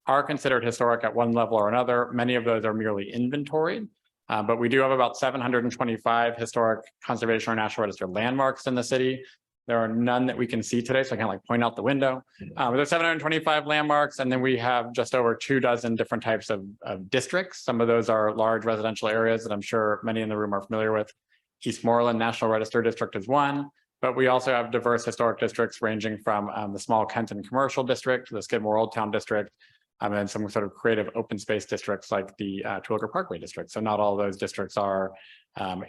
S6: are considered historic at one level or another. Many of those are merely inventoried, but we do have about 725 historic conservation or National Register landmarks in the city. There are none that we can see today, so I can't point out the window. There's 725 landmarks, and then we have just over 24 different types of districts. Some of those are large residential areas that I'm sure many in the room are familiar with. Eastmoreland National Register District is one, but we also have diverse historic districts ranging from the small Kenton Commercial District, the Skidmore Old Town District, and then some sort of creative open space districts like the Terwilliger Parkway District. So not all those districts are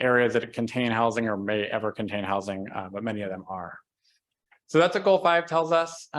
S6: areas that contain housing or may ever contain housing, but many of them are. So that's what Goal 5 tells us.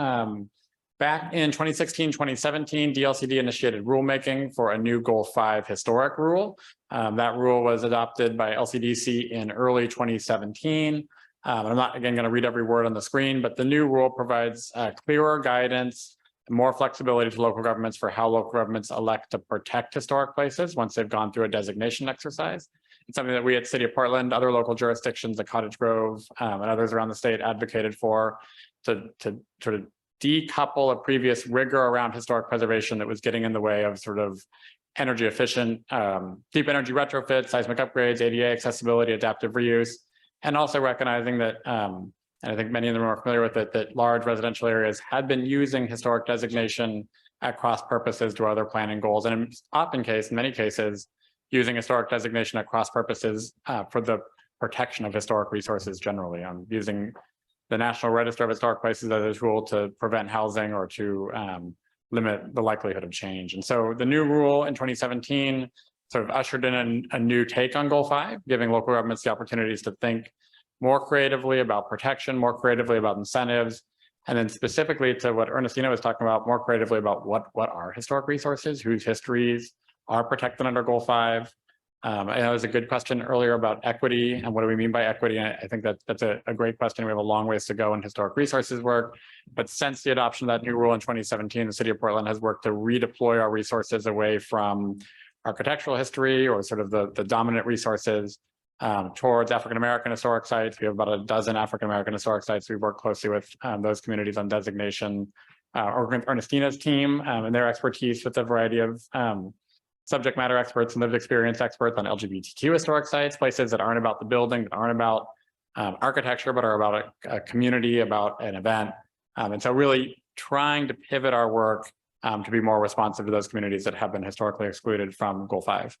S6: Back in 2016, 2017, DLCD initiated rulemaking for a new Goal 5 historic rule. That rule was adopted by LCDC in early 2017. I'm not, again, going to read every word on the screen, but the new rule provides clearer guidance, more flexibility to local governments for how local governments elect to protect historic places once they've gone through a designation exercise. It's something that we at City of Portland, other local jurisdictions like Cottage Grove and others around the state advocated for to sort of decouple a previous rigor around historic preservation that was getting in the way of sort of energy efficient, deep energy retrofits, seismic upgrades, ADA accessibility, adaptive reuse, and also recognizing that, and I think many of them are familiar with it, that large residential areas had been using historic designation at cross purposes to other planning goals. And in many cases, using historic designation at cross purposes for the protection of historic resources generally. Using the National Register of Historic Places as a tool to prevent housing or to limit the likelihood of change. And so the new rule in 2017 sort of ushered in a new take on Goal 5, giving local governments the opportunities to think more creatively about protection, more creatively about incentives, and then specifically to what Ernestina was talking about, more creatively about what are historic resources, whose histories are protected under Goal 5. I know there was a good question earlier about equity and what do we mean by equity. And I think that's a great question. We have a long ways to go in historic resources work. But since the adoption of that new rule in 2017, the City of Portland has worked to redeploy our resources away from architectural history or sort of the dominant resources towards African-American historic sites. We have about a dozen African-American historic sites. We've worked closely with those communities on designation, or with Ernestina's team and their expertise with a variety of subject matter experts and lived experience experts on LGBTQ historic sites, places that aren't about the building, that aren't about architecture, but are about a community, about an event. And so really trying to pivot our work to be more responsive to those communities that have been historically excluded from Goal 5.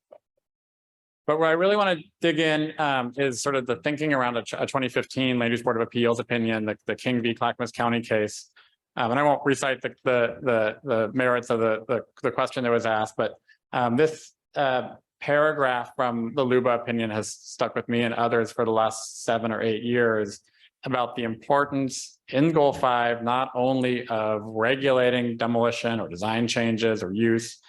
S6: But where I really want to dig in is sort of the thinking around a 2015 Land Use Board of Appeals opinion, the King v. Clackamas County case. And I won't recite the merits of the question that was asked, but this paragraph from the Luba opinion has stuck with me and others for the last 7 or 8 years about the importance in Goal 5, not only of regulating demolition or design changes or use,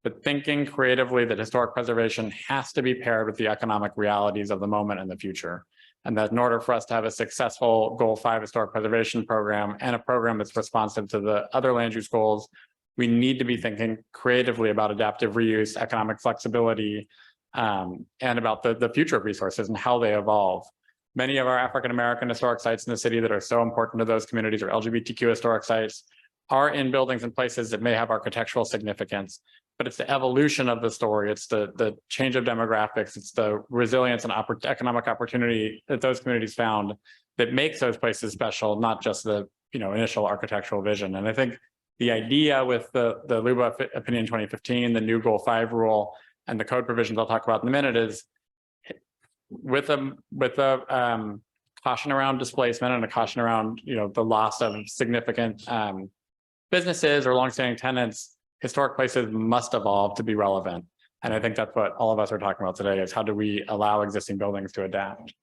S6: but thinking creatively that historic preservation has to be paired with the economic realities of the moment and the future. And that in order for us to have a successful Goal 5 historic preservation program and a program that's responsive to the other land use goals, we need to be thinking creatively about adaptive reuse, economic flexibility, and about the future of resources and how they evolve. Many of our African-American historic sites in the city that are so important to those communities, or LGBTQ historic sites, are in buildings and places that may have architectural significance, but it's the evolution of the story. It's the change of demographics. It's the resilience and economic opportunity that those communities found that makes those places special, not just the initial architectural vision. And I think the idea with the Luba opinion 2015, the new Goal 5 rule, and the code provisions I'll talk about in a minute is with a caution around displacement and a caution around the loss of significant businesses or longstanding tenants, historic places must evolve to be relevant. And I think that's what all of us are talking about today is how do we allow existing buildings to adapt?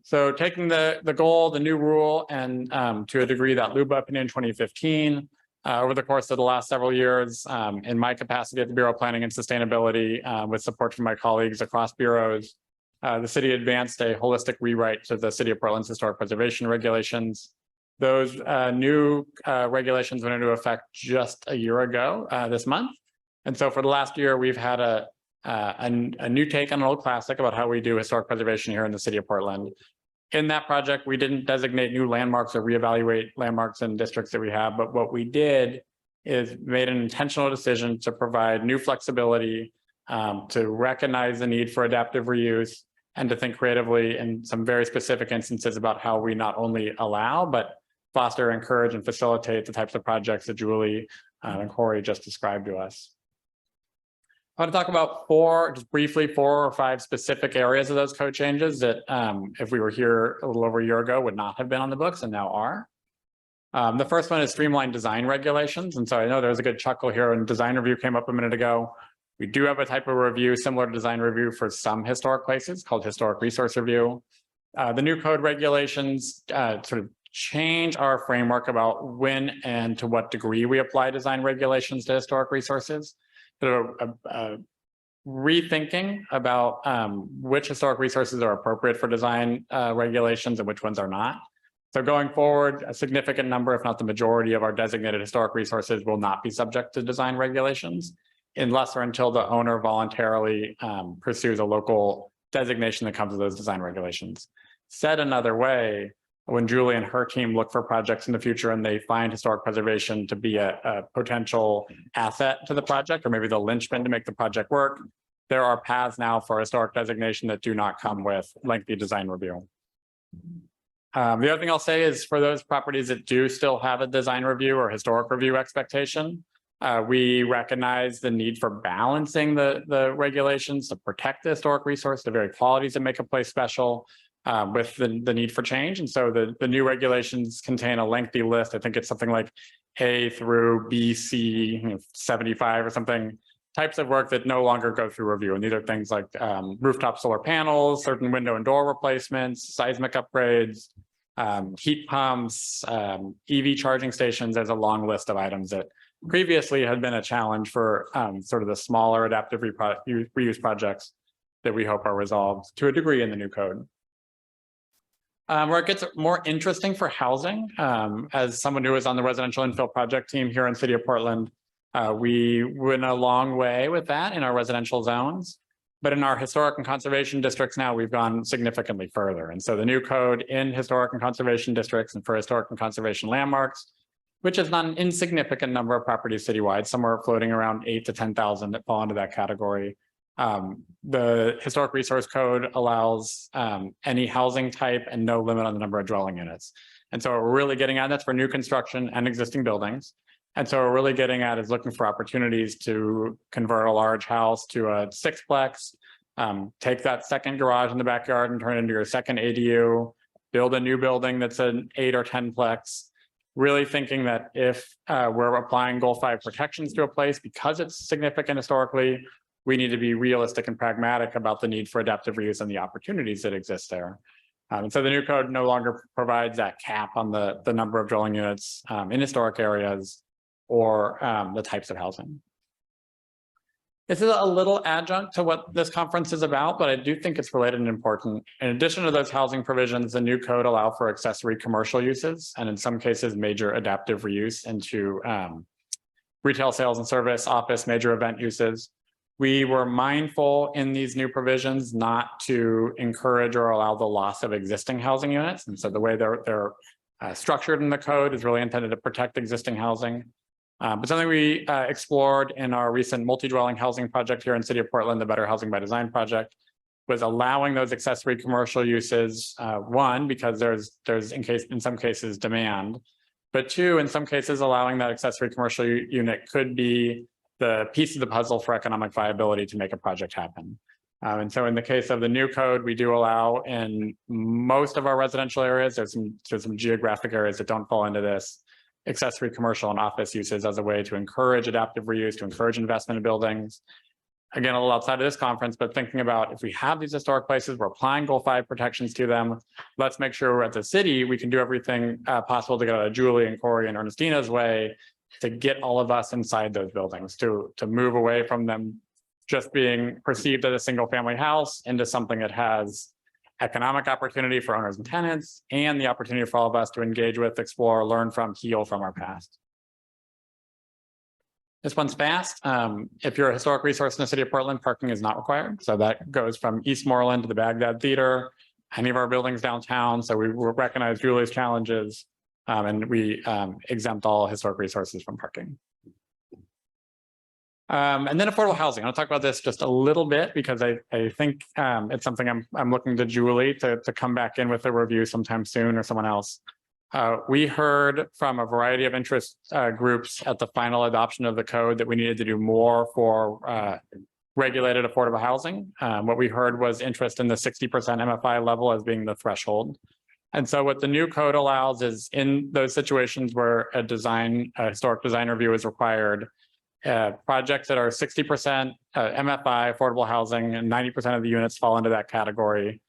S6: So taking the goal, the new rule, and to a degree that Luba opinion 2015, over the course of the last several years, in my capacity at the Bureau of Planning and Sustainability, with support from my colleagues across bureaus, the city advanced a holistic rewrite to the City of Portland's historic preservation regulations. Those new regulations went into effect just a year ago this month. And so for the last year, we've had a new take on an old classic about how we do historic preservation here in the City of Portland. In that project, we didn't designate new landmarks or reevaluate landmarks and districts that we have, but what we did is made an intentional decision to provide new flexibility, to recognize the need for adaptive reuse, and to think creatively in some very specific instances about how we not only allow, but foster, encourage, and facilitate the types of projects that Julie and Corey just described to us. I want to talk about just briefly, 4 or 5 specific areas of those code changes that if we were here a little over a year ago would not have been on the books and now are. The first one is streamlined design regulations. And so I know there was a good chuckle here when design review came up a minute ago. We do have a type of review similar to design review for some historic places called historic resource review. The new code regulations sort of change our framework about when and to what degree we apply design regulations to historic resources. So rethinking about which historic resources are appropriate for design regulations and which ones are not. So going forward, a significant number, if not the majority of our designated historic resources will not be subject to design regulations unless or until the owner voluntarily pursues a local designation that comes with those design regulations. Said another way, when Julie and her team look for projects in the future and they find historic preservation to be a potential asset to the project, or maybe the linchpin to make the project work, there are paths now for historic designation that do not come with lengthy design review. The other thing I'll say is for those properties that do still have a design review or historic review expectation, we recognize the need for balancing the regulations to protect the historic resource, the very qualities that make a place special, with the need for change. And so the new regulations contain a lengthy list. I think it's something like A through B, C, 75 or something, types of work that no longer go through review. And these are things like rooftop solar panels, certain window and door replacements, seismic upgrades, heat pumps, EV charging stations. There's a long list of items that previously had been a challenge for sort of the smaller adaptive reuse projects that we hope are resolved to a degree in the new code. Where it gets more interesting for housing, as someone who was on the residential infill project team here in the City of Portland, we went a long way with that in our residential zones, but in our historic and conservation districts now we've gone significantly further. And so the new code in historic and conservation districts and for historic and conservation landmarks, which is not an insignificant number of properties citywide, somewhere floating around 8,000 to 10,000 that fall into that category. The historic resource code allows any housing type and no limit on the number of dwelling units. And so what we're really getting at, that's for new construction and existing buildings. And so what we're really getting at is looking for opportunities to convert a large house to a 6-plex, take that second garage in the backyard and turn it into your second ADU, build a new building that's an 8 or 10-plex, really thinking that if we're applying Goal 5 protections to a place because it's significant historically, we need to be realistic and pragmatic about the need for adaptive reuse and the opportunities that exist there. And so the new code no longer provides that cap on the number of dwelling units in historic areas or the types of housing. This is a little adjunct to what this conference is about, but I do think it's related and important. In addition to those housing provisions, the new code allow for accessory commercial uses, and in some cases, major adaptive reuse into retail sales and service, office, major event uses. We were mindful in these new provisions not to encourage or allow the loss of existing housing units. And so the way they're structured in the code is really intended to protect existing housing. But something we explored in our recent multi-dwelling housing project here in the city of Portland, the Better Housing by Design project, was allowing those accessory commercial uses. One, because there's in some cases demand, but two, in some cases, allowing that accessory commercial unit could be the piece of the puzzle for economic viability to make a project happen. And so in the case of the new code, we do allow in most of our residential areas, there's some geographic areas that don't fall into this, accessory commercial and office uses as a way to encourage adaptive reuse, to encourage investment in buildings. Again, a little outside of this conference, but thinking about if we have these historic places, we're applying Goal 5 protections to them, let's make sure as a city, we can do everything possible to get out of Julie and Corey and Ernestina's way to get all of us inside those buildings, to move away from them just being perceived as a single family house into something that has economic opportunity for owners and tenants, and the opportunity for all of us to engage with, explore, learn from, heal from our past. This one's fast. If you're a historic resource in the city of Portland, parking is not required. So that goes from Eastmoreland to the Baghdad Theater, any of our buildings downtown. So we recognize Julie's challenges and we exempt all historic resources from parking. And then affordable housing. I'll talk about this just a little bit because I think it's something I'm looking to Julie to come back in with a review sometime soon, or someone else. We heard from a variety of interest groups at the final adoption of the code that we needed to do more for regulated affordable housing. What we heard was interest in the 60% MFI level as being the threshold. And so what the new code allows is in those situations where a historic design review is required, projects that are 60% MFI affordable housing and 90% of the units fall into that category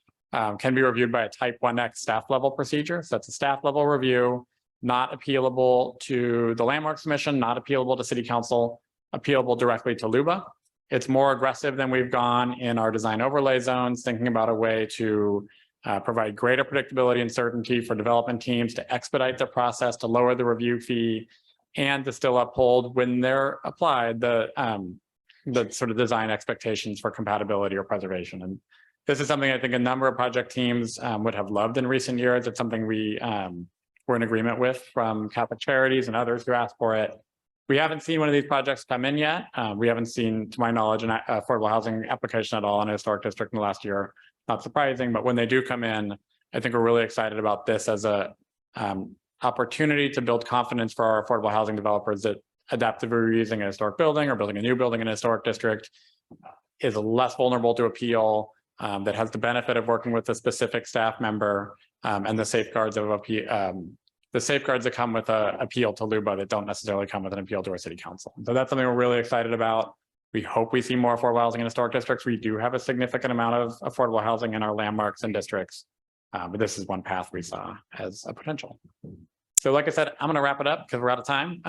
S6: can be reviewed by a type 1X staff level procedure. So that's a staff level review, not appealable to the Landmarks Commission, not appealable to City Council, appealable directly to LUBA. It's more aggressive than we've gone in our design overlay zones, thinking about a way to provide greater predictability and certainty for development teams to expedite the process, to lower the review fee, and to still uphold, when they're applied, the sort of design expectations for compatibility or preservation. And this is something I think a number of project teams would have loved in recent years. It's something we were in agreement with from Catholic Charities and others who asked for it. We haven't seen one of these projects come in yet. We haven't seen, to my knowledge, an affordable housing application at all in a historic district in the last year. Not surprising, but when they do come in, I think we're really excited about this as a opportunity to build confidence for our affordable housing developers that adaptive reusing a historic building or building a new building in a historic district is less vulnerable to appeal, that has the benefit of working with a specific staff member and the safeguards of the safeguards that come with an appeal to LUBA that don't necessarily come with an appeal to our city council. So that's something we're really excited about. We hope we see more affordable housing in historic districts. We do have a significant amount of affordable housing in our landmarks and districts, but this is one path we saw as a potential. So like I said, I'm going to wrap it up because we're out of time.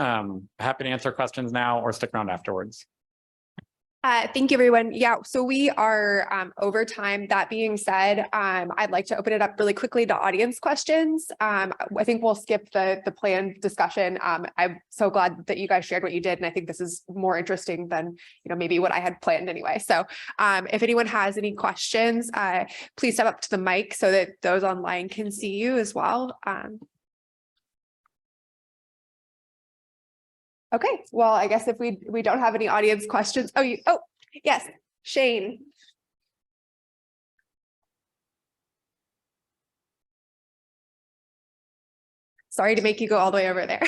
S6: Happy to answer questions now or stick around afterwards.
S1: Thank you, everyone. Yeah, so we are over time. That being said, I'd like to open it up really quickly to audience questions. I think we'll skip the planned discussion. I'm so glad that you guys shared what you did, and I think this is more interesting than maybe what I had planned anyway. So if anyone has any questions, please step up to the mic so that those online can see you as well. Okay, well, I guess if we don't have any audience questions. Oh, yes, Shane. Sorry to make you go all the way over there.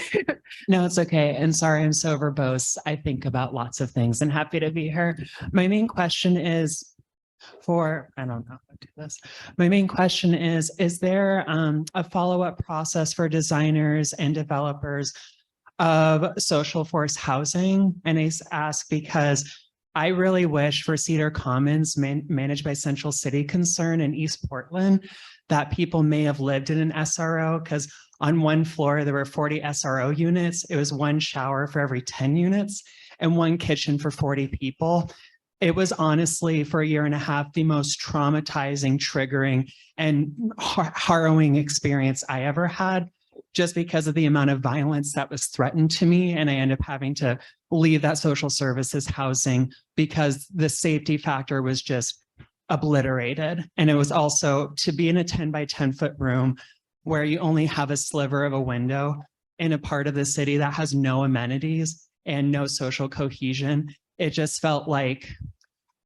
S7: No, it's okay. And sorry, I'm so verbose. I think about lots of things and happy to be here. My main question is I don't know how to do this. My main question is there a follow-up process for designers and developers of social force housing? And I ask because I really wish for Cedar Commons, managed by Central City Concern in East Portland, that people may have lived in an SRO, because on one floor, there were 40 SRO units. It was one shower for every 10 units and one kitchen for 40 people. It was honestly, for a year and a half, the most traumatizing, triggering, and harrowing experience I ever had, just because of the amount of violence that was threatened to me. And I ended up having to leave that social services housing because the safety factor was just obliterated. And it was also to be in a 10 by 10 foot room where you only have a sliver of a window in a part of the city that has no amenities and no social cohesion. It just felt like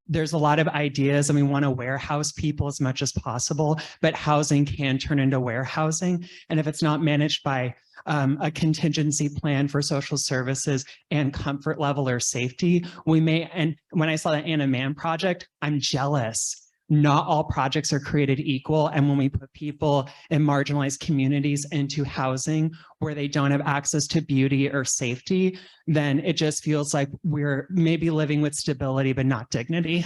S7: there's a lot of ideas and we want to warehouse people as much as possible, but housing can turn into warehousing. And if it's not managed by a contingency plan for social services and comfort level or safety, we may, and when I saw the Anna Mann project, I'm jealous. Not all projects are created equal. And when we put people in marginalized communities into housing where they don't have access to beauty or safety, then it just feels like we're maybe living with stability, but not dignity.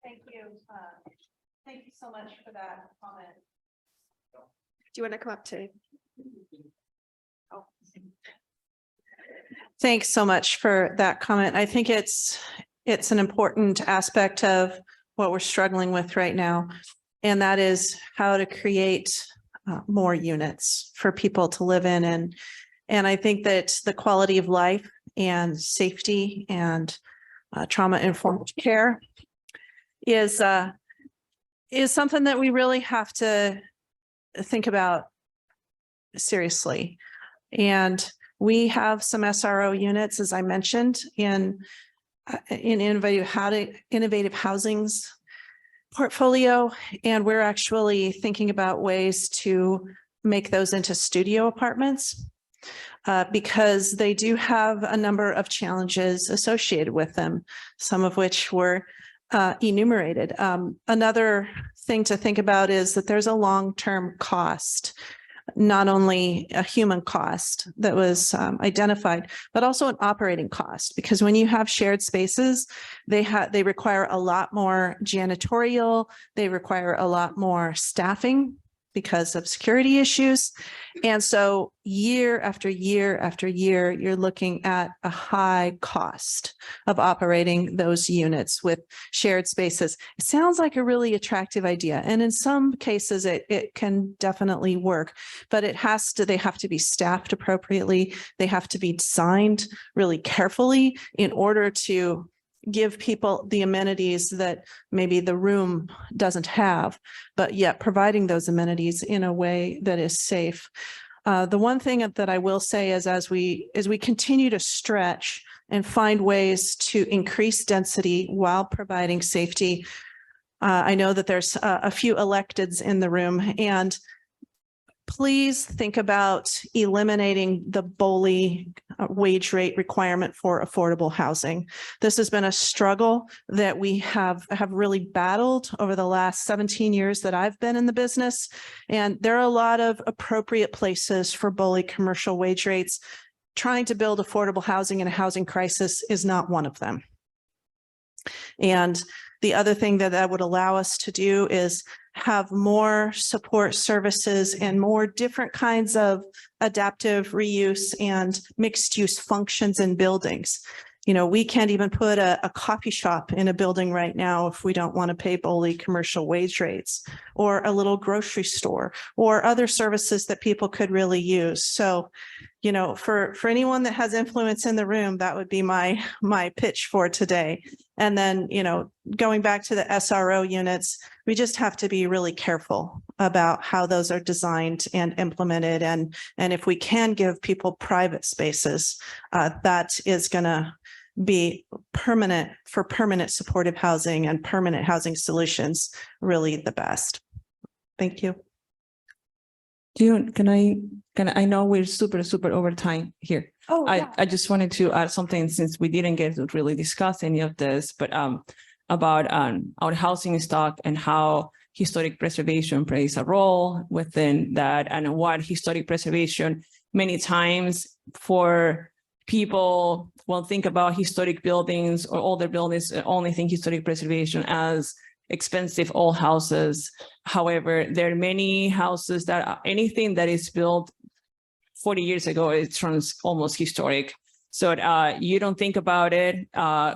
S2: Thank you. Thank you so much for that comment.
S1: Do you want to come up to? Oh.
S2: Thanks so much for that comment. I think it's an important aspect of what we're struggling with right now, and that is how to create more units for people to live in. And I think that the quality of life and safety and trauma-informed care is something that we really have to think about seriously. And we have some SRO units, as I mentioned, in innovative housing's portfolio, and we're actually thinking about ways to make those into studio apartments because they do have a number of challenges associated with them, some of which were enumerated. Another thing to think about is that there's a long-term cost, not only a human cost that was identified, but also an operating cost, because when you have shared spaces, they require a lot more janitorial, they require a lot more staffing because of security issues. And so year after year after year, you're looking at a high cost of operating those units with shared spaces. It sounds like a really attractive idea. And in some cases, it can definitely work, but they have to be staffed appropriately. They have to be designed really carefully in order to give people the amenities that maybe the room doesn't have, but yet providing those amenities in a way that is safe. The one thing that I will say is as we continue to stretch and find ways to increase density while providing safety, I know that there's a few electeds in the room, and please think about eliminating the BOLI wage rate requirement for affordable housing. This has been a struggle that we have really battled over the last 17 years that I've been in the business. And there are a lot of appropriate places for BOLI commercial wage rates. Trying to build affordable housing in a housing crisis is not one of them. And the other thing that would allow us to do is have more support services and more different kinds of adaptive reuse and mixed use functions in buildings. You know, we can't even put a coffee shop in a building right now if we don't want to pay BOLI commercial wage rates, or a little grocery store, or other services that people could really use. So, you know, for anyone that has influence in the room, that would be my pitch for today. And then, you know, going back to the SRO units, we just have to be really careful about how those are designed and implemented. And if we can give people private spaces, that is going to be permanent for permanent supportive housing and permanent housing solutions, really the best. Thank you.
S5: June, can I know we're super over time here.
S1: Oh, yeah.
S5: I just wanted to add something, since we didn't get to really discuss any of this, but about our housing stock and how historic preservation plays a role within that, and what historic preservation many times for people will think about historic buildings or older buildings, only think historic preservation as expensive old houses. However, there are many houses that anything that is built 40 years ago, it turns almost historic. So you don't think about it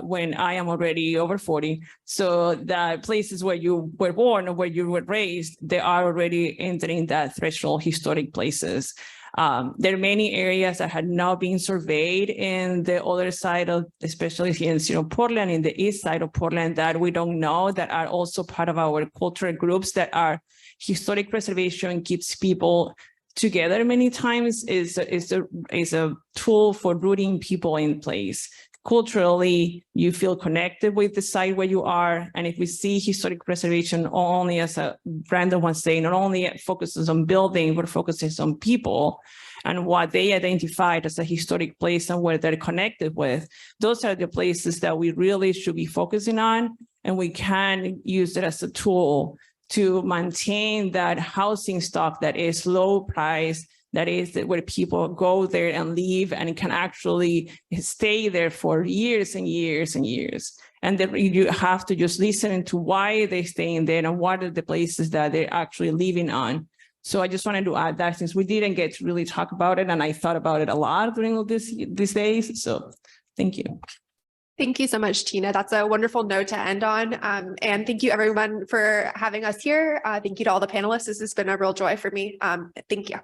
S5: when I am already over 40. So the places where you were born or where you were raised, they are already entering that threshold historic places. There are many areas that had not been surveyed in the other side of, especially here in Portland, in the east side of Portland, that we don't know, that are also part of our cultural groups, that are historic preservation keeps people together many times, is a tool for rooting people in place. Culturally, you feel connected with the site where you are. And if we see historic preservation not only as a Brandon was saying, not only focuses on building, but focuses on people and what they identified as a historic place and where they're connected with, those are the places that we really should be focusing on. And we can use it as a tool to maintain that housing stock that is low price, that is where people go there and live and can actually stay there for years and years and years. And then you have to just listen to why they're staying there and what are the places that they're actually living on. So I just wanted to add that, since we didn't get to really talk about it, and I thought about it a lot during all these days. So thank you.
S1: Thank you so much, Tina. That's a wonderful note to end on. And thank you everyone for having us here. Thank you to all the panelists. This has been a real joy for me. Thank you.